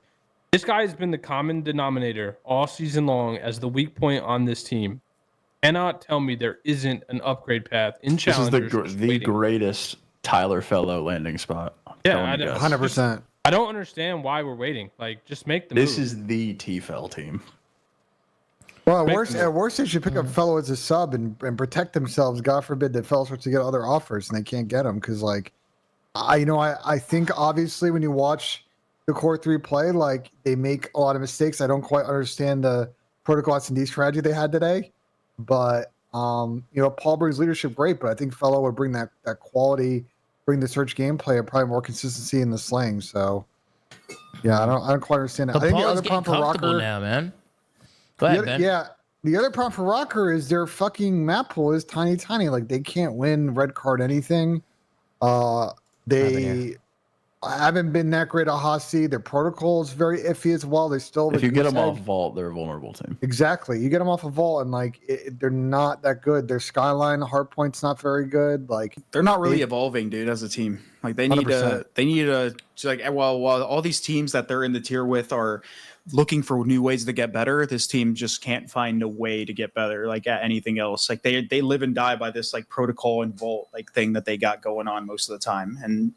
[SPEAKER 5] this guy has been the common denominator all season long as the weak point on this team. Cannot tell me there isn't an upgrade path in challengers.
[SPEAKER 2] This is the greatest Tyler Fellow landing spot.
[SPEAKER 5] Yeah, I know.
[SPEAKER 4] 100%.
[SPEAKER 5] I don't understand why we're waiting. Like, just make the move.
[SPEAKER 2] This is the T-Fel team.
[SPEAKER 4] Well, at worst, they should pick up Fellow as a sub and protect themselves. God forbid that Fellow starts to get other offers and they can't get them because, like, I think obviously when you watch the Core 3 play, like, they make a lot of mistakes. I don't quite understand the protocol S&D strategy they had today, but Paul brings leadership great, but I think Fellow would bring that quality, bring the search gameplay and probably more consistency in the slaying. So yeah, I don't quite understand that.
[SPEAKER 1] But
[SPEAKER 4] I think
[SPEAKER 1] Paul
[SPEAKER 4] the
[SPEAKER 1] is
[SPEAKER 4] other
[SPEAKER 1] getting
[SPEAKER 4] problem for
[SPEAKER 1] comfortable
[SPEAKER 4] ROKKR
[SPEAKER 1] now, man. Go ahead, man.
[SPEAKER 4] Yeah, the other problem for ROKKR is their fucking map pool is tiny. Like they can't win red card anything. They haven't been that great at Hossie. Their protocol is very iffy as well. They still
[SPEAKER 2] If you get them off Vault, they're a vulnerable team.
[SPEAKER 4] Exactly. You get them off a Vault and like they're not that good. Their Skyline hardpoint's not very good. Like
[SPEAKER 3] they're not really evolving, dude, as a team. Like they need 100%. to like while all these teams that they're in the tier with are looking for new ways to get better, this team just can't find a way to get better like at anything else. Like they live and die by this like protocol and Vault like thing that they got going on most of the time. And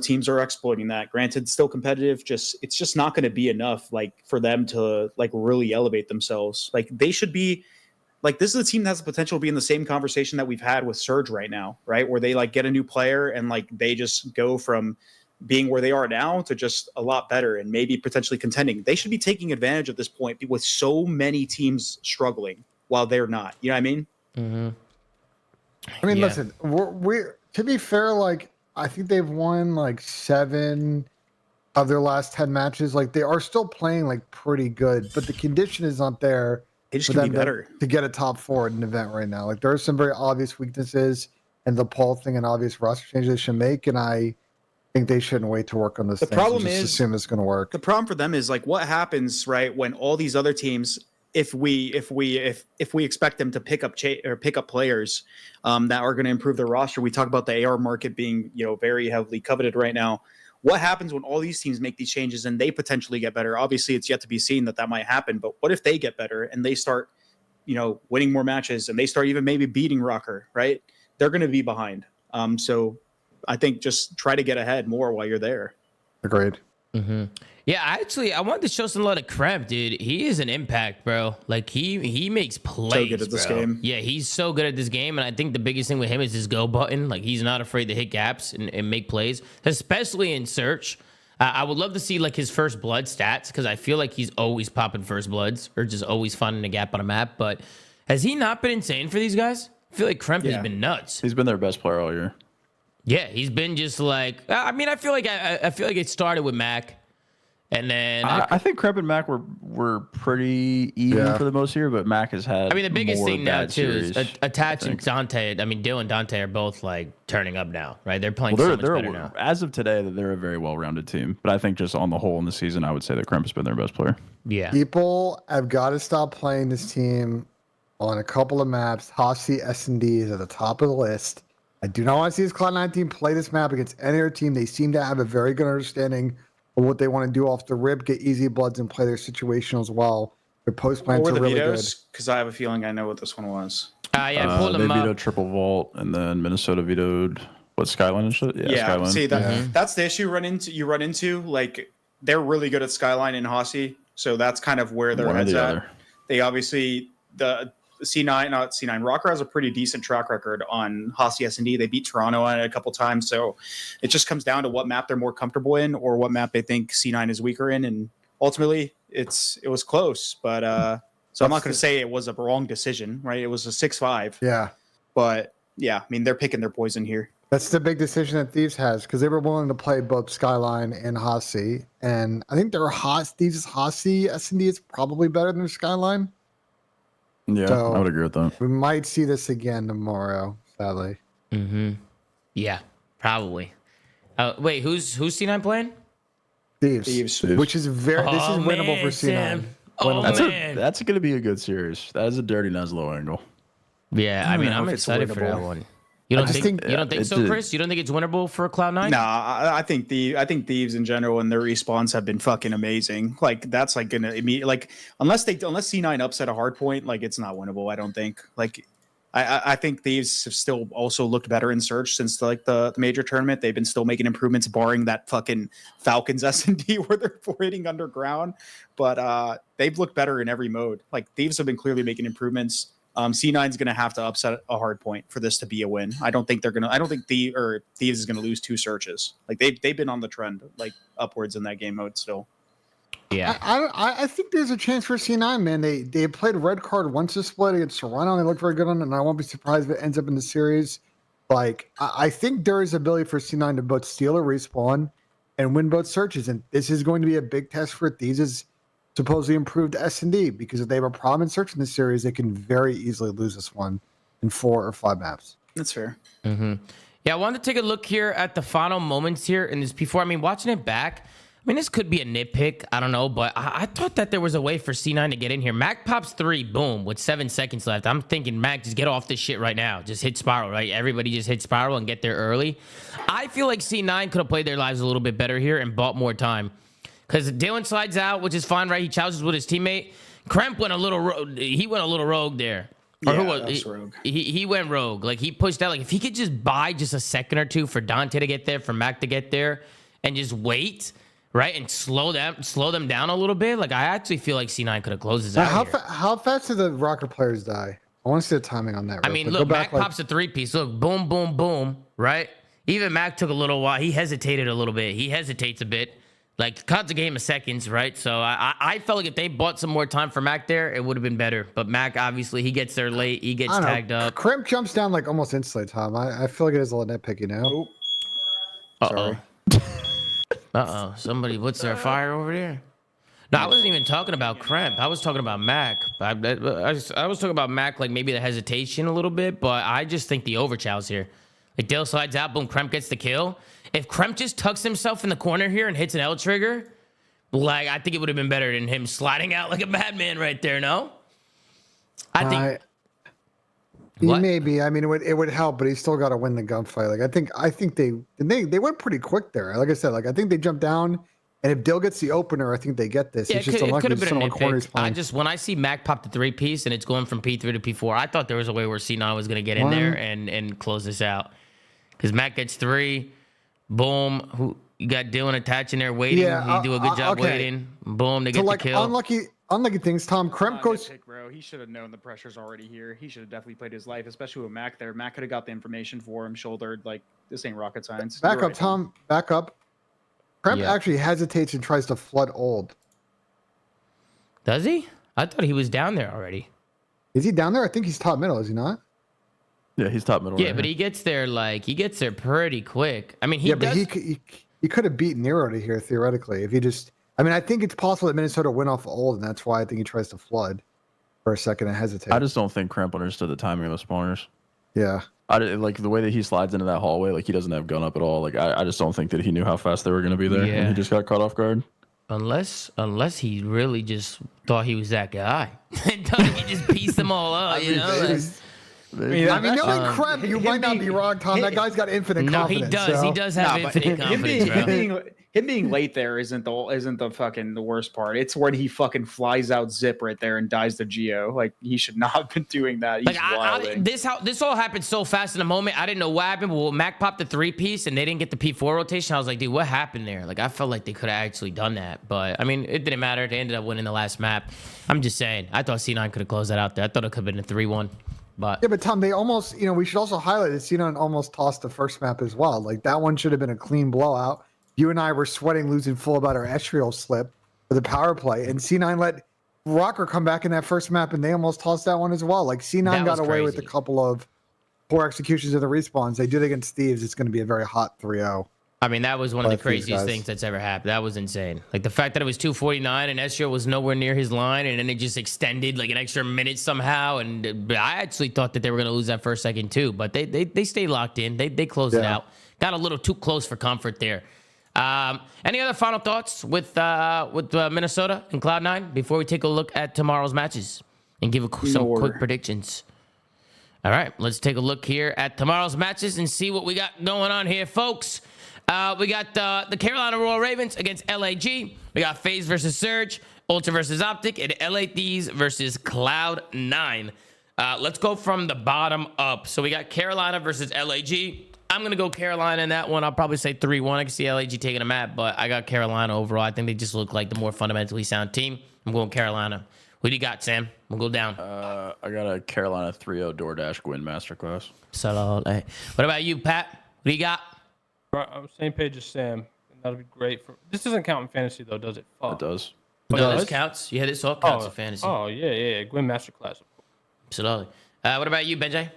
[SPEAKER 3] teams are exploiting that. Granted, still competitive. It's just not going to be enough, like for them to like really elevate themselves. Like they should be, like this is a team that has the potential to be in the same conversation that we've had with Surge right now, right? Where they like get a new player and like they just go from being where they are now to just a lot better and maybe potentially contending. They should be taking advantage of this point with so many teams struggling while they're not. You know what I mean?
[SPEAKER 1] Mm-hmm.
[SPEAKER 4] I mean, listen, we're to be fair, like. I think they've won like 7 of their last 10 matches. Like they are still playing like pretty good, but the condition is not there.
[SPEAKER 3] They just can be better
[SPEAKER 4] to get a top 4 in an event right now. Like there are some very obvious weaknesses and the Paul thing and obvious roster changes they should make. And I think they shouldn't wait to work on this.
[SPEAKER 3] The
[SPEAKER 4] thing,
[SPEAKER 3] problem
[SPEAKER 4] just
[SPEAKER 3] is
[SPEAKER 4] assume it's going to work.
[SPEAKER 3] The problem for them is like what happens, right? When all these other teams, if we expect them to pick up players that are going to improve their roster, we talk about the AR market being very heavily coveted right now. What happens when all these teams make these changes and they potentially get better? Obviously, it's yet to be seen that might happen. But what if they get better and they start, winning more matches and they start even maybe beating ROKKR, right? They're going to be behind. So I think just try to get ahead more while you're there.
[SPEAKER 4] Agreed.
[SPEAKER 1] Yeah, I wanted to show some love to Kremp, dude. He is an impact, bro. Like he makes plays.
[SPEAKER 3] good at this
[SPEAKER 1] bro.
[SPEAKER 3] game.
[SPEAKER 1] Yeah, he's so good at this game, and I think the biggest thing with him is his go button. Like he's not afraid to hit gaps and make plays, especially in search. I would love to see like his first blood stats because I feel like he's always popping first bloods or just always finding a gap on a map. But has he not been insane for these guys? I feel like Kremp has been nuts.
[SPEAKER 2] He's been their best player all year.
[SPEAKER 1] Yeah, he's been just like. I mean, I feel like it started with Mac. And then
[SPEAKER 2] I think Kremp and Mac were pretty even for the most year, but Mac has had.
[SPEAKER 1] I mean, the biggest
[SPEAKER 2] more
[SPEAKER 1] thing now
[SPEAKER 2] bad
[SPEAKER 1] too is
[SPEAKER 2] series,
[SPEAKER 1] Attach
[SPEAKER 2] I
[SPEAKER 1] and
[SPEAKER 2] think.
[SPEAKER 1] Dante. I mean, Dill and Dante are both like turning up now, right? They're playing
[SPEAKER 2] Well,
[SPEAKER 1] so much better now.
[SPEAKER 2] as of today, they're a very well-rounded team. But I think just on the whole in the season, I would say that Kremp has been their best player.
[SPEAKER 1] Yeah,
[SPEAKER 4] People have got to stop playing this team on a couple of maps. Hossie S&D is at the top of the list. I do not want to see this Cloud9 team play this map against any other team. They seem to have a very good understanding of what they want to do off the rip, get easy bloods and play their situational as well. Their post plans
[SPEAKER 3] What
[SPEAKER 4] are
[SPEAKER 3] were the
[SPEAKER 4] really
[SPEAKER 3] vetoes? Because I have a feeling I know what this one was.
[SPEAKER 1] yeah. Pull
[SPEAKER 2] They
[SPEAKER 1] them
[SPEAKER 2] vetoed
[SPEAKER 1] up.
[SPEAKER 2] triple vault, and then Minnesota vetoed Skyline and shit. Yeah, Skyline.
[SPEAKER 3] See that's the issue you run into. Like they're really good at Skyline and Hossie, so that's kind of where their
[SPEAKER 2] One or
[SPEAKER 3] heads
[SPEAKER 2] the
[SPEAKER 3] at.
[SPEAKER 2] other.
[SPEAKER 3] They obviously the C9, not C9. ROKKR has a pretty decent track record on Hossie S&D. They beat Toronto on it a couple times, so it just comes down to what map they're more comfortable in or what map they think C9 is weaker in, and ultimately it was close. But so I'm not going to say it was a wrong decision, right? It was a 6-5.
[SPEAKER 4] Yeah.
[SPEAKER 3] But yeah, I mean they're picking their poison here.
[SPEAKER 4] That's the big decision that Thieves has because they were willing to play both Skyline and Hossie. And I think Thieves' Hossie S&D is probably better than their Skyline.
[SPEAKER 2] Yeah,
[SPEAKER 4] So-
[SPEAKER 2] I would agree with that.
[SPEAKER 4] We might see this again tomorrow, sadly.
[SPEAKER 1] Yeah, probably. Wait, who's C9 playing?
[SPEAKER 4] Thieves. Which is this is winnable for C9.
[SPEAKER 1] Sam. Oh
[SPEAKER 4] Winnable.
[SPEAKER 1] man.
[SPEAKER 2] That's going to be a good series. That is a dirty Neslo angle.
[SPEAKER 1] Yeah, I
[SPEAKER 3] don't
[SPEAKER 1] mean,
[SPEAKER 3] know
[SPEAKER 1] I'm
[SPEAKER 3] if it's
[SPEAKER 1] excited for that
[SPEAKER 3] winnable.
[SPEAKER 1] one. You don't
[SPEAKER 4] just
[SPEAKER 1] think,
[SPEAKER 4] think-
[SPEAKER 1] you don't think
[SPEAKER 2] it
[SPEAKER 1] so,
[SPEAKER 2] did.
[SPEAKER 1] Chris? You don't think it's winnable for Cloud9?
[SPEAKER 3] Nah, I think Thieves in general and their respawns have been fucking amazing. Like that's like gonna immediate like unless C9 upset a hard point, like it's not winnable. I don't think. Like I think Thieves have still also looked better in search since the major tournament. They've been still making improvements, barring that fucking Falcons S&D where they're voiding underground. But they've looked better in every mode. Like Thieves have been clearly making improvements. C9 is going to have to upset a hard point for this to be a win. I don't think Thieves is going to lose 2 searches. Like they've been on the trend like upwards in that game mode still.
[SPEAKER 1] Yeah.
[SPEAKER 4] I think there's a chance for C9, man. They played red card once this split against Toronto. They looked very good on it, and I won't be surprised if it ends up in the series. Like I think there is ability for C9 to both steal or respawn and win both searches, and this is going to be a big test for Thieves' supposedly improved S&D because if they have a problem in search in this series, they can very easily lose this one in 4 or 5 maps.
[SPEAKER 3] That's fair.
[SPEAKER 1] Yeah, I wanted to take a look here at the final moments here in this P4. I mean, watching it back, I mean, this could be a nitpick. I don't know, but I thought that there was a way for C9 to get in here. Mac pops 3, boom, with 7 seconds left. I'm thinking, Mac, just get off this shit right now. Just hit Spiral, right? Everybody just hit Spiral and get there early. I feel like C9 could have played their lives a little bit better here and bought more time. Because Dylan slides out, which is fine, right? He challenges with his teammate. Kremp went a little rogue there. Or
[SPEAKER 3] Yeah,
[SPEAKER 1] who was
[SPEAKER 3] that's rogue.
[SPEAKER 1] He went rogue. Like he pushed out. Like if he could just buy just a second or two for Dante to get there, for Mac to get there, and just wait, right, and slow them down a little bit. Like I actually feel like C9 could have closed this out. Here.
[SPEAKER 4] How fast did the ROKKR players die? I want to see the timing on that.
[SPEAKER 1] I
[SPEAKER 4] real
[SPEAKER 1] mean,
[SPEAKER 4] quick.
[SPEAKER 1] look,
[SPEAKER 4] Go
[SPEAKER 1] Mac
[SPEAKER 4] back,
[SPEAKER 1] pops a 3-piece. Look, boom, boom, boom, right? Even Mac took a little while. He hesitated a little bit. He hesitates a bit. Like, caught the game of seconds, right? So I felt like if they bought some more time for Mac there, it would have been better. But Mac, obviously, he gets there late. He gets
[SPEAKER 4] I don't know.
[SPEAKER 1] tagged up.
[SPEAKER 4] Crimp jumps down like almost instantly, Tom. I feel like it is a little nitpicky now.
[SPEAKER 3] Oh,
[SPEAKER 1] Uh-oh. Uh-oh. Somebody, what's there, fire over there? No, I wasn't even talking about Kremp. I was talking about Mac. I was talking about Mac, like maybe the hesitation a little bit, but I just think the overchow's here. Like, Dale slides out, boom, Kremp gets the kill. If Kremp just tucks himself in the corner here and hits an L trigger, like, I think it would have been better than him sliding out like a madman right there, no? I think... What?
[SPEAKER 4] Maybe. I mean, it would help, but he's still got to win the gunfight. Like I think they went pretty quick there. Like I said, like I think they jumped down, and if Dill gets the opener, I think they get this.
[SPEAKER 1] Yeah,
[SPEAKER 4] it's
[SPEAKER 1] it
[SPEAKER 4] just
[SPEAKER 1] could
[SPEAKER 4] unlucky.
[SPEAKER 1] have been a
[SPEAKER 4] Just corner he's
[SPEAKER 1] nitpick.
[SPEAKER 4] playing.
[SPEAKER 1] When I see Mac pop the 3-piece and it's going from P3 to P4, I thought there was a way where C9 was going to get in there and close this out. Because Mac gets 3, boom. You got Dylan attaching there, waiting.
[SPEAKER 4] Yeah,
[SPEAKER 1] He do a good job
[SPEAKER 4] okay.
[SPEAKER 1] waiting. Boom, they
[SPEAKER 4] So
[SPEAKER 1] get
[SPEAKER 4] like
[SPEAKER 1] the kill.
[SPEAKER 4] unlucky things. Tom Kremp goes.
[SPEAKER 3] Pick, bro. He should have known the pressure's already here. He should have definitely played his life, especially with Mac there. Mac could have got the information for him, shouldered. Like, this ain't rocket science.
[SPEAKER 4] Back
[SPEAKER 3] You're
[SPEAKER 4] up,
[SPEAKER 3] right,
[SPEAKER 4] Tom. Back up. Kremp
[SPEAKER 1] Yeah.
[SPEAKER 4] actually hesitates and tries to flood old.
[SPEAKER 1] Does he? I thought he was down there already.
[SPEAKER 4] Is he down there? I think he's top middle. Is he not?
[SPEAKER 2] Yeah, he's top middle.
[SPEAKER 1] Yeah,
[SPEAKER 2] right
[SPEAKER 1] but
[SPEAKER 2] here.
[SPEAKER 1] he gets there pretty quick. I mean, he
[SPEAKER 4] Yeah,
[SPEAKER 1] does.
[SPEAKER 4] but he could have beat Nero to here theoretically if he just. I mean, I think it's possible that Minnesota went off old, and that's why I think he tries to flood for a second and hesitate.
[SPEAKER 2] I just don't think Cramp understood the timing of the spawners.
[SPEAKER 4] Yeah.
[SPEAKER 2] Like the way that he slides into that hallway, like he doesn't have gun up at all. Like I just don't think that he knew how fast they were going to be there,
[SPEAKER 1] Yeah.
[SPEAKER 2] and he just got caught off guard.
[SPEAKER 1] Unless he really just thought he was that guy. And thought he could just piece them all up, you know? Like,
[SPEAKER 4] I mean, knowing Kremp, you might not be wrong, Tom. That guy's got infinite
[SPEAKER 1] no, he
[SPEAKER 4] confidence.
[SPEAKER 1] does.
[SPEAKER 4] so-
[SPEAKER 1] He does have
[SPEAKER 3] Nah, but
[SPEAKER 1] infinite confidence, bro.
[SPEAKER 3] him being late there isn't the fucking the worst part. It's when he fucking flies out zip right there and dies to Geo. Like, he should not have been doing that. He's
[SPEAKER 1] Like
[SPEAKER 3] wilding.
[SPEAKER 1] this all happened so fast in a moment. I didn't know what happened. But when Mac popped the 3-piece and they didn't get the P4 rotation, I was like, dude, what happened there? Like, I felt like they could have actually done that. But I mean, it didn't matter. They ended up winning the last map. I'm just saying. I thought C9 could have closed that out there. I thought it could have been a 3-1. But
[SPEAKER 4] Yeah, but Tom, they almost, we should also highlight that Sinon almost tossed the first map as well. Like, that one should have been a clean blowout. You and I were sweating, losing full about our estrial slip for the power play, and C9 let ROKKR come back in that first map, and they almost tossed that one as well. Like, C9
[SPEAKER 1] That
[SPEAKER 4] got
[SPEAKER 1] was
[SPEAKER 4] away with a
[SPEAKER 1] crazy.
[SPEAKER 4] couple of poor executions of the respawns. They did against Thieves. It's going to be a very hot 3-0.
[SPEAKER 1] I mean, that was one of the
[SPEAKER 4] Both these
[SPEAKER 1] craziest
[SPEAKER 4] guys.
[SPEAKER 1] things that's ever happened. That was insane. Like the fact that it was 2:49 and Ezreal was nowhere near his line, and then it just extended like an extra minute somehow. And I actually thought that they were going to lose that first second too, but they stayed locked in. They closed it
[SPEAKER 4] Yeah.
[SPEAKER 1] out. Got a little too close for comfort there. Any other final thoughts with Minnesota and Cloud9 before we take a look at tomorrow's matches and give some
[SPEAKER 3] order.
[SPEAKER 1] quick predictions? All right, let's take a look here at tomorrow's matches and see what we got going on here, folks. We got the Carolina Royal Ravens against LAG. We got FaZe versus Surge, Ultra versus Optic, and LA Thieves versus Cloud9. Let's go from the bottom up. So we got Carolina versus LAG. I'm going to go Carolina in that one. I'll probably say 3-1. I can see LAG taking a map, but I got Carolina overall. I think they just look like the more fundamentally sound team. I'm going Carolina. What do you got, Sam? We'll go down.
[SPEAKER 2] I got a Carolina 3-0 DoorDash Gwyn masterclass.
[SPEAKER 1] What about you, Pat? What do you got?
[SPEAKER 5] Right, I'm same page as Sam. That'll be great for. This doesn't count in fantasy though, does it? Fuck.
[SPEAKER 2] It does.
[SPEAKER 1] No, this
[SPEAKER 5] does?
[SPEAKER 1] counts. Yeah, this all counts in fantasy.
[SPEAKER 5] Oh yeah. Gwyn masterclass.
[SPEAKER 1] Absolutely. What about you, Benjay?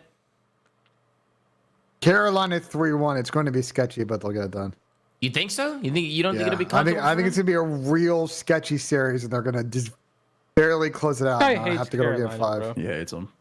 [SPEAKER 4] Carolina 3-1. It's going to be sketchy, but they'll get it done.
[SPEAKER 1] You think so? You don't think it'll be
[SPEAKER 4] I
[SPEAKER 1] comfortable?
[SPEAKER 4] think it's going to be a real sketchy series, and they're going to just barely close it out.
[SPEAKER 5] I
[SPEAKER 4] and I'll
[SPEAKER 5] hate
[SPEAKER 4] have to go to game
[SPEAKER 5] Carolina,
[SPEAKER 4] 5.
[SPEAKER 5] bro.
[SPEAKER 2] He hates them.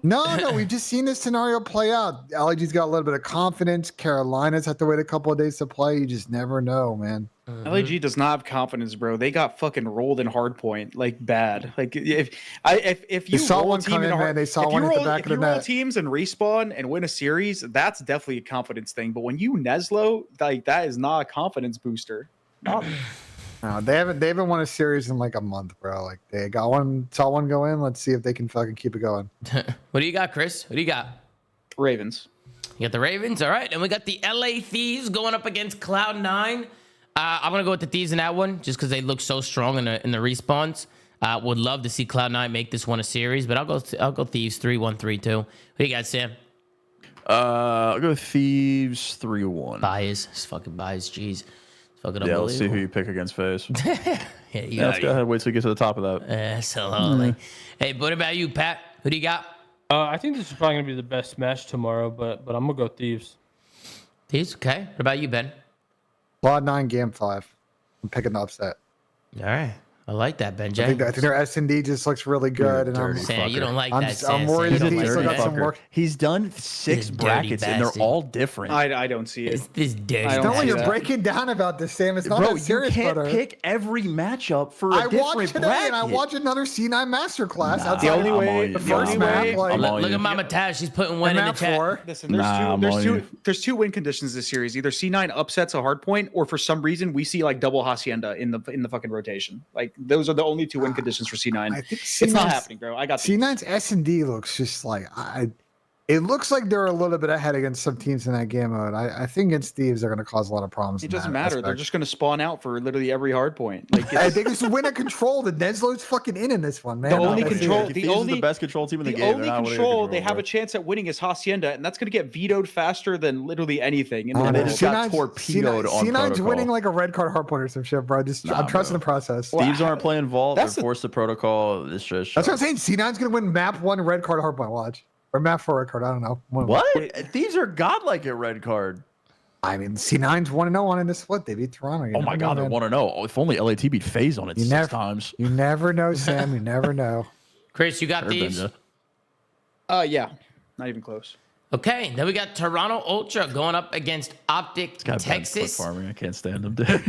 [SPEAKER 4] No, we've just seen this scenario play out. LG's got a little bit of confidence. Carolina's had to wait a couple of days to play. You just never know, man.
[SPEAKER 3] LAG does not have confidence, bro. They got fucking rolled in hardpoint, like bad. Like if you
[SPEAKER 4] They saw
[SPEAKER 3] roll a
[SPEAKER 4] one
[SPEAKER 3] team
[SPEAKER 4] come
[SPEAKER 3] in
[SPEAKER 4] in,
[SPEAKER 3] hard,
[SPEAKER 4] man. They saw
[SPEAKER 3] if you
[SPEAKER 4] one at the
[SPEAKER 3] roll,
[SPEAKER 4] back
[SPEAKER 3] if
[SPEAKER 4] of
[SPEAKER 3] you
[SPEAKER 4] the
[SPEAKER 3] roll
[SPEAKER 4] net.
[SPEAKER 3] teams and respawn and win a series, that's definitely a confidence thing. But when you Neslo, like that is not a confidence booster. Not-
[SPEAKER 4] No, they haven't won a series in like a month, bro. Like they got one, saw one go in. Let's see if they can fucking keep it going.
[SPEAKER 1] What do you got, Chris? What do you got?
[SPEAKER 3] Ravens.
[SPEAKER 1] You got the Ravens, all right, and we got the LA Thieves going up against Cloud9. I'm gonna go with the Thieves in that one, just because they look so strong in the respawns. Would love to see Cloud9 make this one a series, but I'll go Thieves 3-1, 3-2. What do you got, Sam?
[SPEAKER 2] I'll go Thieves 3-1.
[SPEAKER 1] Bias, it's fucking bias. Jeez, it's fucking
[SPEAKER 2] Yeah, let's see who
[SPEAKER 1] unbelievable.
[SPEAKER 2] you pick against FaZe.
[SPEAKER 1] Yeah, you
[SPEAKER 2] Yeah, let's go ahead and wait till we get to the top of that.
[SPEAKER 1] Absolutely. Hey, what about you, Pat? Who do you got?
[SPEAKER 5] I think this is probably gonna be the best match tomorrow, but I'm gonna go Thieves.
[SPEAKER 1] Thieves, okay. What about you, Ben?
[SPEAKER 4] Quad 9, game 5. I'm picking the upset.
[SPEAKER 1] All right, I like that, Benjay.
[SPEAKER 4] I think their S&D just looks really good, and I'm
[SPEAKER 2] dirty
[SPEAKER 1] Sam, you don't like
[SPEAKER 4] I'm
[SPEAKER 1] that.
[SPEAKER 4] just-
[SPEAKER 1] Sam.
[SPEAKER 4] I'm worried
[SPEAKER 1] You
[SPEAKER 4] that
[SPEAKER 1] don't
[SPEAKER 4] he's
[SPEAKER 1] like
[SPEAKER 4] still
[SPEAKER 1] that.
[SPEAKER 4] got some work.
[SPEAKER 2] He's done 6
[SPEAKER 1] This dirty
[SPEAKER 2] brackets and they're
[SPEAKER 1] bastard.
[SPEAKER 2] all different.
[SPEAKER 3] I don't see it.
[SPEAKER 1] This dirty.
[SPEAKER 3] I don't
[SPEAKER 4] Not when
[SPEAKER 3] see
[SPEAKER 4] you're
[SPEAKER 3] that.
[SPEAKER 4] breaking down about this, Sam. It's not
[SPEAKER 2] Bro,
[SPEAKER 4] that
[SPEAKER 2] you
[SPEAKER 4] serious,
[SPEAKER 2] can't
[SPEAKER 4] brother.
[SPEAKER 2] pick every matchup for a
[SPEAKER 4] I
[SPEAKER 2] different
[SPEAKER 4] watched today,
[SPEAKER 2] bracket.
[SPEAKER 4] and I watched another C9 masterclass
[SPEAKER 2] Nah,
[SPEAKER 4] outside.
[SPEAKER 3] The only
[SPEAKER 4] of
[SPEAKER 3] way-
[SPEAKER 4] the
[SPEAKER 3] the
[SPEAKER 4] first
[SPEAKER 3] only
[SPEAKER 4] map,
[SPEAKER 3] way-
[SPEAKER 4] like
[SPEAKER 2] I'm all
[SPEAKER 1] Look
[SPEAKER 2] you.
[SPEAKER 1] at Mama Taz. She's putting one
[SPEAKER 4] and
[SPEAKER 1] in the
[SPEAKER 4] map
[SPEAKER 1] chat.
[SPEAKER 4] 4.
[SPEAKER 3] Listen,
[SPEAKER 2] Nah, I'm all you.
[SPEAKER 3] there's two win conditions this series. Either C9 upsets a hard point, or for some reason we see like double Hacienda in the fucking rotation. Like those are the only two win conditions for C9.
[SPEAKER 4] I think
[SPEAKER 3] It's not happening, bro. I got
[SPEAKER 4] C9's S&D looks just like It looks like they're a little bit ahead against some teams in that game mode. I think against Thieves they're going to cause a lot of problems.
[SPEAKER 3] It
[SPEAKER 4] in
[SPEAKER 3] doesn't
[SPEAKER 4] that
[SPEAKER 3] matter. They're
[SPEAKER 4] aspect.
[SPEAKER 3] just going to spawn out for literally every hard point. Like
[SPEAKER 4] Hey, they just win a control. The Neslo's fucking in this one, man.
[SPEAKER 3] The only
[SPEAKER 2] What do you
[SPEAKER 3] control-
[SPEAKER 2] think?
[SPEAKER 3] the
[SPEAKER 2] Thieves is
[SPEAKER 3] only-
[SPEAKER 2] the best control team in the
[SPEAKER 3] the
[SPEAKER 2] game.
[SPEAKER 3] only
[SPEAKER 2] They're not winning a
[SPEAKER 3] control they have
[SPEAKER 2] bro.
[SPEAKER 3] a chance at winning is Hacienda, and that's going to get vetoed faster than literally anything.
[SPEAKER 4] Oh,
[SPEAKER 2] And they
[SPEAKER 4] no.
[SPEAKER 2] just got
[SPEAKER 4] C9's
[SPEAKER 2] torpedoed on
[SPEAKER 4] C9's
[SPEAKER 2] protocol.
[SPEAKER 4] winning like a red card hard point or some shit, bro. Just
[SPEAKER 2] Nah,
[SPEAKER 4] I'm trusting
[SPEAKER 2] bro.
[SPEAKER 4] the process.
[SPEAKER 3] Well,
[SPEAKER 2] Thieves aren't playing Vault. They're
[SPEAKER 3] that's the-
[SPEAKER 2] forced to protocol. It's just
[SPEAKER 4] That's what I'm saying. C9's gonna win map 1 red card hard point. Watch, or map 4 red card. I don't know.
[SPEAKER 2] what? Thieves are godlike at red card.
[SPEAKER 4] I mean, C9's 1-0 on in this split. They beat Toronto. You
[SPEAKER 2] Oh my
[SPEAKER 4] never
[SPEAKER 2] god,
[SPEAKER 4] know,
[SPEAKER 2] they
[SPEAKER 4] man.
[SPEAKER 2] want to know. If only LAT beat FaZe on it
[SPEAKER 4] You
[SPEAKER 2] 6
[SPEAKER 4] never-
[SPEAKER 2] times.
[SPEAKER 4] You never know, Sam. You never know.
[SPEAKER 1] Chris, you got
[SPEAKER 2] Sure,
[SPEAKER 1] these?
[SPEAKER 2] Benja.
[SPEAKER 3] Yeah, not even close.
[SPEAKER 1] Okay, then we got Toronto Ultra going up against Optic
[SPEAKER 2] God, Ben's clip
[SPEAKER 1] Texas.
[SPEAKER 2] farming. I can't stand them, dude.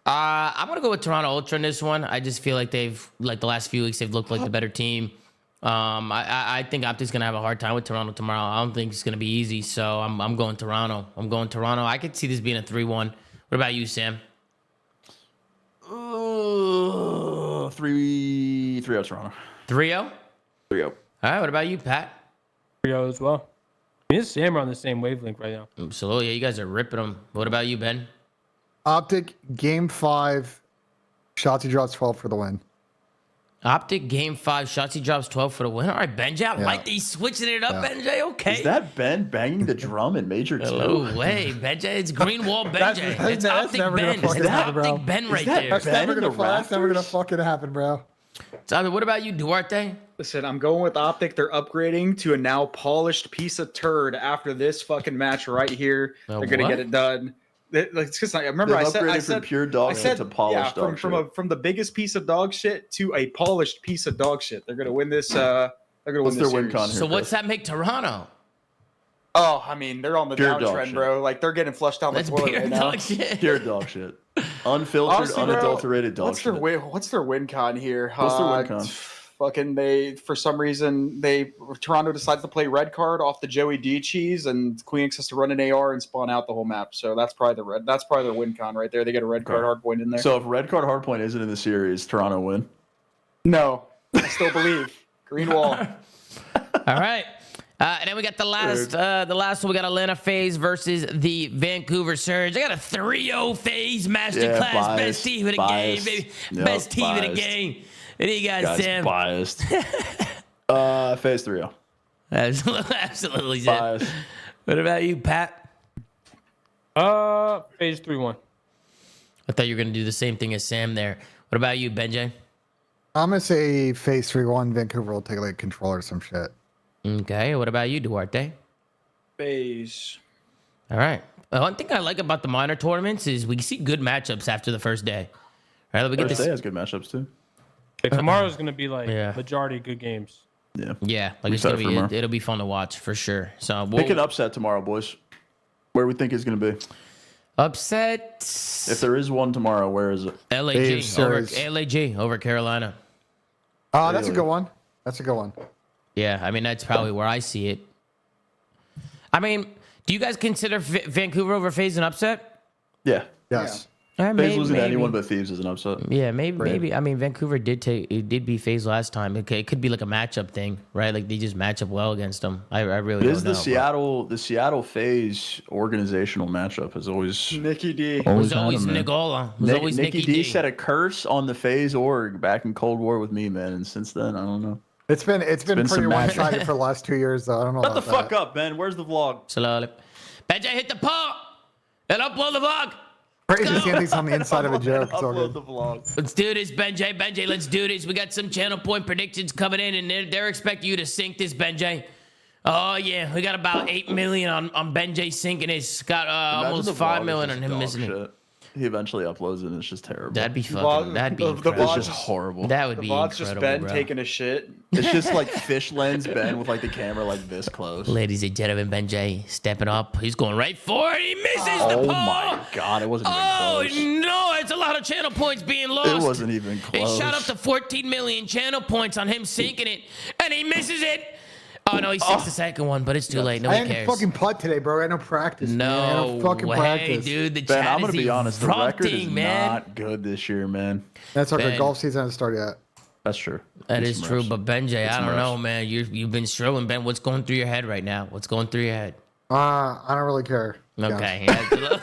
[SPEAKER 1] I'm gonna go with Toronto Ultra in this one. I just feel like they've the last few weeks they've looked like the better team. I think Optic's gonna have a hard time with Toronto tomorrow. I don't think it's gonna be easy, so I'm going Toronto. I'm going Toronto. I could see this being a 3-1. What about you, Sam?
[SPEAKER 2] 3-0 Toronto.
[SPEAKER 1] 3-0?
[SPEAKER 2] 3-0.
[SPEAKER 1] All right. What about you, Pat?
[SPEAKER 5] Rio as well. Me and Sam are on the same wavelength right now.
[SPEAKER 1] Absolutely. Yeah, you guys are ripping them. What about you, Ben?
[SPEAKER 4] Optic game 5. Shotzi drops 12 for the win.
[SPEAKER 1] Optic game 5. Shotzi drops 12 for the win. All right, Benji. I like these switching it up, Benji. Okay.
[SPEAKER 2] Is that Ben banging the drum in Major 2?
[SPEAKER 1] No way, Benji. It's Green Wall Benji.
[SPEAKER 4] That's-
[SPEAKER 1] It's
[SPEAKER 4] that's
[SPEAKER 1] Optic
[SPEAKER 4] never gonna
[SPEAKER 1] Ben.
[SPEAKER 4] fucking
[SPEAKER 1] It's
[SPEAKER 4] happen, bro.
[SPEAKER 1] Optic Ben right
[SPEAKER 2] that
[SPEAKER 1] there.
[SPEAKER 2] Ben
[SPEAKER 4] That's
[SPEAKER 2] in the
[SPEAKER 4] never gonna
[SPEAKER 2] rafters?
[SPEAKER 4] fucking happen, bro.
[SPEAKER 1] So, what about you, Duarte?
[SPEAKER 3] Listen, I'm going with Optic. They're upgrading to a now polished piece of turd after this fucking match right here.
[SPEAKER 1] Oh,
[SPEAKER 3] They're gonna
[SPEAKER 1] what?
[SPEAKER 3] get it done. It's just like, I remember
[SPEAKER 2] They've
[SPEAKER 3] I
[SPEAKER 2] upgraded
[SPEAKER 3] said
[SPEAKER 2] from pure dog
[SPEAKER 3] I
[SPEAKER 2] shit
[SPEAKER 3] said
[SPEAKER 2] to polished
[SPEAKER 3] from
[SPEAKER 2] dog
[SPEAKER 3] from
[SPEAKER 2] shit.
[SPEAKER 3] from the biggest piece of dog shit to a polished piece of dog shit. They're gonna win this. They're gonna
[SPEAKER 2] What's
[SPEAKER 3] win this
[SPEAKER 2] their win
[SPEAKER 3] series.
[SPEAKER 2] con?
[SPEAKER 1] So, what's that make Toronto?
[SPEAKER 3] Oh, I mean, they're on the
[SPEAKER 2] Pure dog
[SPEAKER 3] downtrend,
[SPEAKER 2] shit.
[SPEAKER 3] bro. Like they're getting flushed down the
[SPEAKER 1] That's
[SPEAKER 3] toilet
[SPEAKER 1] pure
[SPEAKER 3] right now.
[SPEAKER 1] dog shit.
[SPEAKER 2] Pure dog shit. Unfiltered,
[SPEAKER 3] Honestly, bro,
[SPEAKER 2] unadulterated dog
[SPEAKER 3] what's
[SPEAKER 2] shit.
[SPEAKER 3] What's their win con here?
[SPEAKER 2] What's their win con?
[SPEAKER 3] Fucking for some reason Toronto decides to play red card off the Joey D cheese, and Queenix has to run an AR and spawn out the whole map. So that's probably their win con right there. They get a red card hard point in there.
[SPEAKER 2] So if red card hardpoint isn't in the series, Toronto win.
[SPEAKER 3] No, I still believe Green Wall.
[SPEAKER 1] All right. And then we got the last one. We got Atlanta FaZe versus the Vancouver Surge. I got a 3-0 FaZe masterclass.
[SPEAKER 2] biased,
[SPEAKER 1] Best team of the
[SPEAKER 2] biased.
[SPEAKER 1] game, baby.
[SPEAKER 2] Yep,
[SPEAKER 1] Best team of the
[SPEAKER 2] biased.
[SPEAKER 1] game. What do you got,
[SPEAKER 2] Guys,
[SPEAKER 1] Sam?
[SPEAKER 2] biased. FaZe 3-0.
[SPEAKER 1] Absolutely, Sam.
[SPEAKER 2] Biased.
[SPEAKER 1] What about you, Pat?
[SPEAKER 5] Phase 3-1.
[SPEAKER 1] I thought you were going to do the same thing as Sam there. What about you, Benjay?
[SPEAKER 4] I'm gonna say phase 3-1. Vancouver will take like control or some shit.
[SPEAKER 1] Okay. What about you, Duarte?
[SPEAKER 3] Phase.
[SPEAKER 1] All right. One thing I like about the minor tournaments is we see good matchups after the first day. All right, we get
[SPEAKER 2] First day
[SPEAKER 1] this.
[SPEAKER 2] has good matchups too.
[SPEAKER 5] Like, tomorrow's gonna be like
[SPEAKER 1] Yeah.
[SPEAKER 5] majority good games.
[SPEAKER 2] Yeah.
[SPEAKER 1] Yeah, like it's
[SPEAKER 2] excited
[SPEAKER 1] gonna
[SPEAKER 2] for tomorrow.
[SPEAKER 1] be. It'll be fun to watch for sure. So we'll,
[SPEAKER 2] Pick an upset tomorrow, boys. Where we think it's going to be.
[SPEAKER 1] upset.
[SPEAKER 2] If there is one tomorrow, where is it?
[SPEAKER 1] LAG
[SPEAKER 4] Phase
[SPEAKER 1] over
[SPEAKER 4] series.
[SPEAKER 1] LAG over Carolina.
[SPEAKER 4] That's a
[SPEAKER 2] Really?
[SPEAKER 4] good one. That's a good one.
[SPEAKER 1] Yeah, I mean that's probably where I see it. I mean, do you guys consider Vancouver over FaZe an upset?
[SPEAKER 2] Yeah.
[SPEAKER 4] Yes.
[SPEAKER 2] FaZe losing to anyone but Thieves is an upset.
[SPEAKER 1] Yeah, maybe. I mean, Vancouver did beat FaZe last time. It could be like a matchup thing, right? Like they just match up well against them. I really
[SPEAKER 2] It
[SPEAKER 1] don't
[SPEAKER 2] is
[SPEAKER 1] know.
[SPEAKER 2] the Seattle FaZe organizational matchup has always
[SPEAKER 3] Nicky D.
[SPEAKER 1] It was
[SPEAKER 2] had
[SPEAKER 1] always
[SPEAKER 2] them, man.
[SPEAKER 1] Nicola. It was always
[SPEAKER 2] Nicky
[SPEAKER 1] Nicky
[SPEAKER 2] D
[SPEAKER 1] D.
[SPEAKER 2] set a curse on the FaZe org back in Cold War with me, man, and since then I don't know.
[SPEAKER 4] It's been
[SPEAKER 2] been
[SPEAKER 4] pretty
[SPEAKER 2] some magic.
[SPEAKER 4] one-sided for the last 2 years, though. I don't know.
[SPEAKER 2] Shut the
[SPEAKER 4] about
[SPEAKER 2] fuck
[SPEAKER 4] that.
[SPEAKER 2] up, Ben. Where's the vlog?
[SPEAKER 1] Slowly. Benjay hit the paw and upload the vlog.
[SPEAKER 4] Crazy to see things on the inside of a joke. It's all
[SPEAKER 2] Upload
[SPEAKER 4] good.
[SPEAKER 2] the vlog.
[SPEAKER 1] Let's do this, Benjay. Benjay, let's do this. We got some channel point predictions coming in, and they're expecting you to sync this, Benjay. Oh, yeah. We got about 8 million on Benjay syncing this. Got
[SPEAKER 2] Imagine
[SPEAKER 1] almost
[SPEAKER 2] the
[SPEAKER 1] 5
[SPEAKER 2] vlog
[SPEAKER 1] million
[SPEAKER 2] is
[SPEAKER 1] on
[SPEAKER 2] just
[SPEAKER 1] him
[SPEAKER 2] dog
[SPEAKER 1] missing it.
[SPEAKER 2] shit. He eventually uploads it and it's just terrible.
[SPEAKER 1] That'd be
[SPEAKER 3] vlog-
[SPEAKER 1] fucking, that'd be
[SPEAKER 3] the
[SPEAKER 1] incredible.
[SPEAKER 2] it's
[SPEAKER 3] vlog-
[SPEAKER 2] just horrible.
[SPEAKER 1] That would
[SPEAKER 3] The
[SPEAKER 1] be
[SPEAKER 3] VOD's just
[SPEAKER 1] incredible,
[SPEAKER 3] Ben
[SPEAKER 1] bro.
[SPEAKER 3] taking a shit.
[SPEAKER 2] It's just like fish lens Ben with like the camera like this close.
[SPEAKER 1] Ladies and gentlemen, Benjay stepping up. He's going right for it. He misses the
[SPEAKER 2] Oh
[SPEAKER 1] paw.
[SPEAKER 2] my god, it wasn't
[SPEAKER 1] Oh,
[SPEAKER 2] even close.
[SPEAKER 1] no. It's a lot of channel points being lost.
[SPEAKER 2] It wasn't even
[SPEAKER 1] He
[SPEAKER 2] close.
[SPEAKER 1] shot up to 14 million channel points on him sinking it, and he misses it. Oh, no, he sinks the second one, but it's too late. No
[SPEAKER 4] I
[SPEAKER 1] one
[SPEAKER 4] didn't
[SPEAKER 1] cares.
[SPEAKER 4] fucking putt today, bro. I had no practice. man. I had
[SPEAKER 1] No
[SPEAKER 4] no fucking
[SPEAKER 1] way,
[SPEAKER 4] practice.
[SPEAKER 1] dude. The
[SPEAKER 2] Ben,
[SPEAKER 1] chat
[SPEAKER 2] I'm gonna
[SPEAKER 1] is
[SPEAKER 2] be honest. The record is
[SPEAKER 1] erupting, man.
[SPEAKER 2] not good this year, man.
[SPEAKER 4] That's okay.
[SPEAKER 1] Ben.
[SPEAKER 4] Golf season hasn't started yet.
[SPEAKER 2] That's true.
[SPEAKER 1] That
[SPEAKER 2] Get
[SPEAKER 1] is
[SPEAKER 2] some
[SPEAKER 1] true,
[SPEAKER 2] reps.
[SPEAKER 1] but Benjay,
[SPEAKER 2] Get
[SPEAKER 1] I
[SPEAKER 2] some
[SPEAKER 1] don't know,
[SPEAKER 2] reps.
[SPEAKER 1] man. You've been struggling, Ben. What's going through your head right now? What's going through your head?
[SPEAKER 4] I don't really care.
[SPEAKER 1] Okay. Yeah.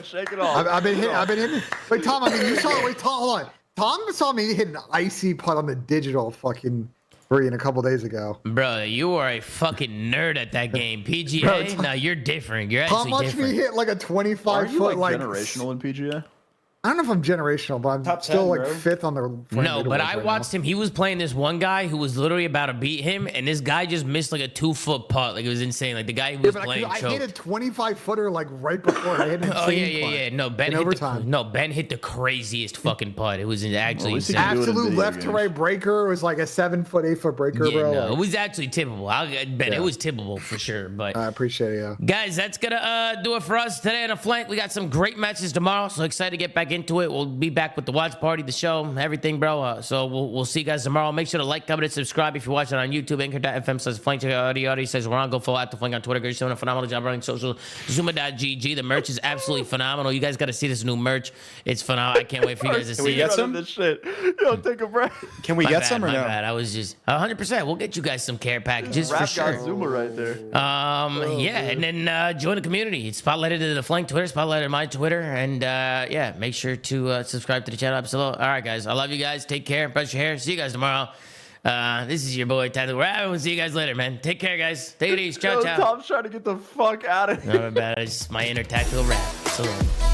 [SPEAKER 2] Shake it off.
[SPEAKER 4] I've been hitting. Wait, Tom. I mean, you saw. Wait, Tom. Hold on. Tom saw me hit an icy putt on the digital fucking green a couple days ago.
[SPEAKER 1] Bro, you are a fucking nerd at that game. PGA?
[SPEAKER 4] Bro, Tom-
[SPEAKER 1] No, you're different. You're
[SPEAKER 4] Tom
[SPEAKER 1] actually
[SPEAKER 4] watched me
[SPEAKER 1] different.
[SPEAKER 4] hit like a
[SPEAKER 2] Are
[SPEAKER 4] 25
[SPEAKER 2] you
[SPEAKER 4] foot
[SPEAKER 2] like
[SPEAKER 4] like
[SPEAKER 2] generational in PGA?
[SPEAKER 4] I don't know if I'm generational, but I'm
[SPEAKER 3] Top
[SPEAKER 4] still
[SPEAKER 3] 10,
[SPEAKER 4] like
[SPEAKER 3] bro.
[SPEAKER 4] fifth on the.
[SPEAKER 1] No, but I watched him. He was playing this one guy who was literally about to beat him, and this guy just missed like a 2-foot putt. Like, it was insane. Like, the guy who was playing
[SPEAKER 4] I hit a
[SPEAKER 1] choked.
[SPEAKER 4] 25 footer like right before I hit an insane
[SPEAKER 1] Oh, yeah.
[SPEAKER 4] putt.
[SPEAKER 1] No, Ben
[SPEAKER 4] in
[SPEAKER 1] hit
[SPEAKER 4] overtime.
[SPEAKER 1] Ben hit the craziest fucking putt. It was actually
[SPEAKER 2] least he
[SPEAKER 1] insane.
[SPEAKER 2] can do it in
[SPEAKER 4] Absolute
[SPEAKER 2] video
[SPEAKER 4] left to
[SPEAKER 2] games.
[SPEAKER 4] right breaker. It was like a 7 foot, 8 foot breaker,
[SPEAKER 1] Yeah,
[SPEAKER 4] bro.
[SPEAKER 1] no, it
[SPEAKER 4] Like,
[SPEAKER 1] was actually tippable. Ben,
[SPEAKER 4] Yeah.
[SPEAKER 1] it was tippable for sure. But
[SPEAKER 4] I appreciate it. Yeah.
[SPEAKER 1] guys, that's gonna do it for us today on the flank. We got some great matches tomorrow, so excited to get back into it. We'll be back with the watch party, the show, everything, bro. So we'll see you guys tomorrow. Make sure to like, comment, and subscribe if you're watching on YouTube. Anchor.fm/flank. Check out audio. Says we're on. Go follow at the flank on Twitter. Guys, doing a phenomenal job running social. ZooMaa.gg. The merch is absolutely phenomenal. You guys got to see this new merch. It's phenomenal. I can't wait for you guys to
[SPEAKER 3] Can we
[SPEAKER 1] see
[SPEAKER 3] get
[SPEAKER 1] it.
[SPEAKER 3] some?
[SPEAKER 2] This shit. Yo, take a breath.
[SPEAKER 3] Can we
[SPEAKER 1] My
[SPEAKER 3] get
[SPEAKER 1] bad,
[SPEAKER 3] some or
[SPEAKER 1] my
[SPEAKER 3] no?
[SPEAKER 1] bad. I was just 100%. We'll get you guys some care packages for
[SPEAKER 2] Rap
[SPEAKER 1] sure.
[SPEAKER 2] God Zuma right there.
[SPEAKER 1] Yeah, and then join the community. It's spotlighted to the flank Twitter, spotlighted my Twitter, and yeah, make sure to subscribe to the channel. Absolutely. All right, guys. I love you guys. Take care. Brush your hair. See you guys tomorrow. This is your boy Tyler. We'll see you guys later, man. Take care, guys. Take it easy. Ciao,
[SPEAKER 2] Yo,
[SPEAKER 1] ciao.
[SPEAKER 2] Tom's trying to get the fuck out of here.
[SPEAKER 1] Not bad. It's my inner tactical rap. So long.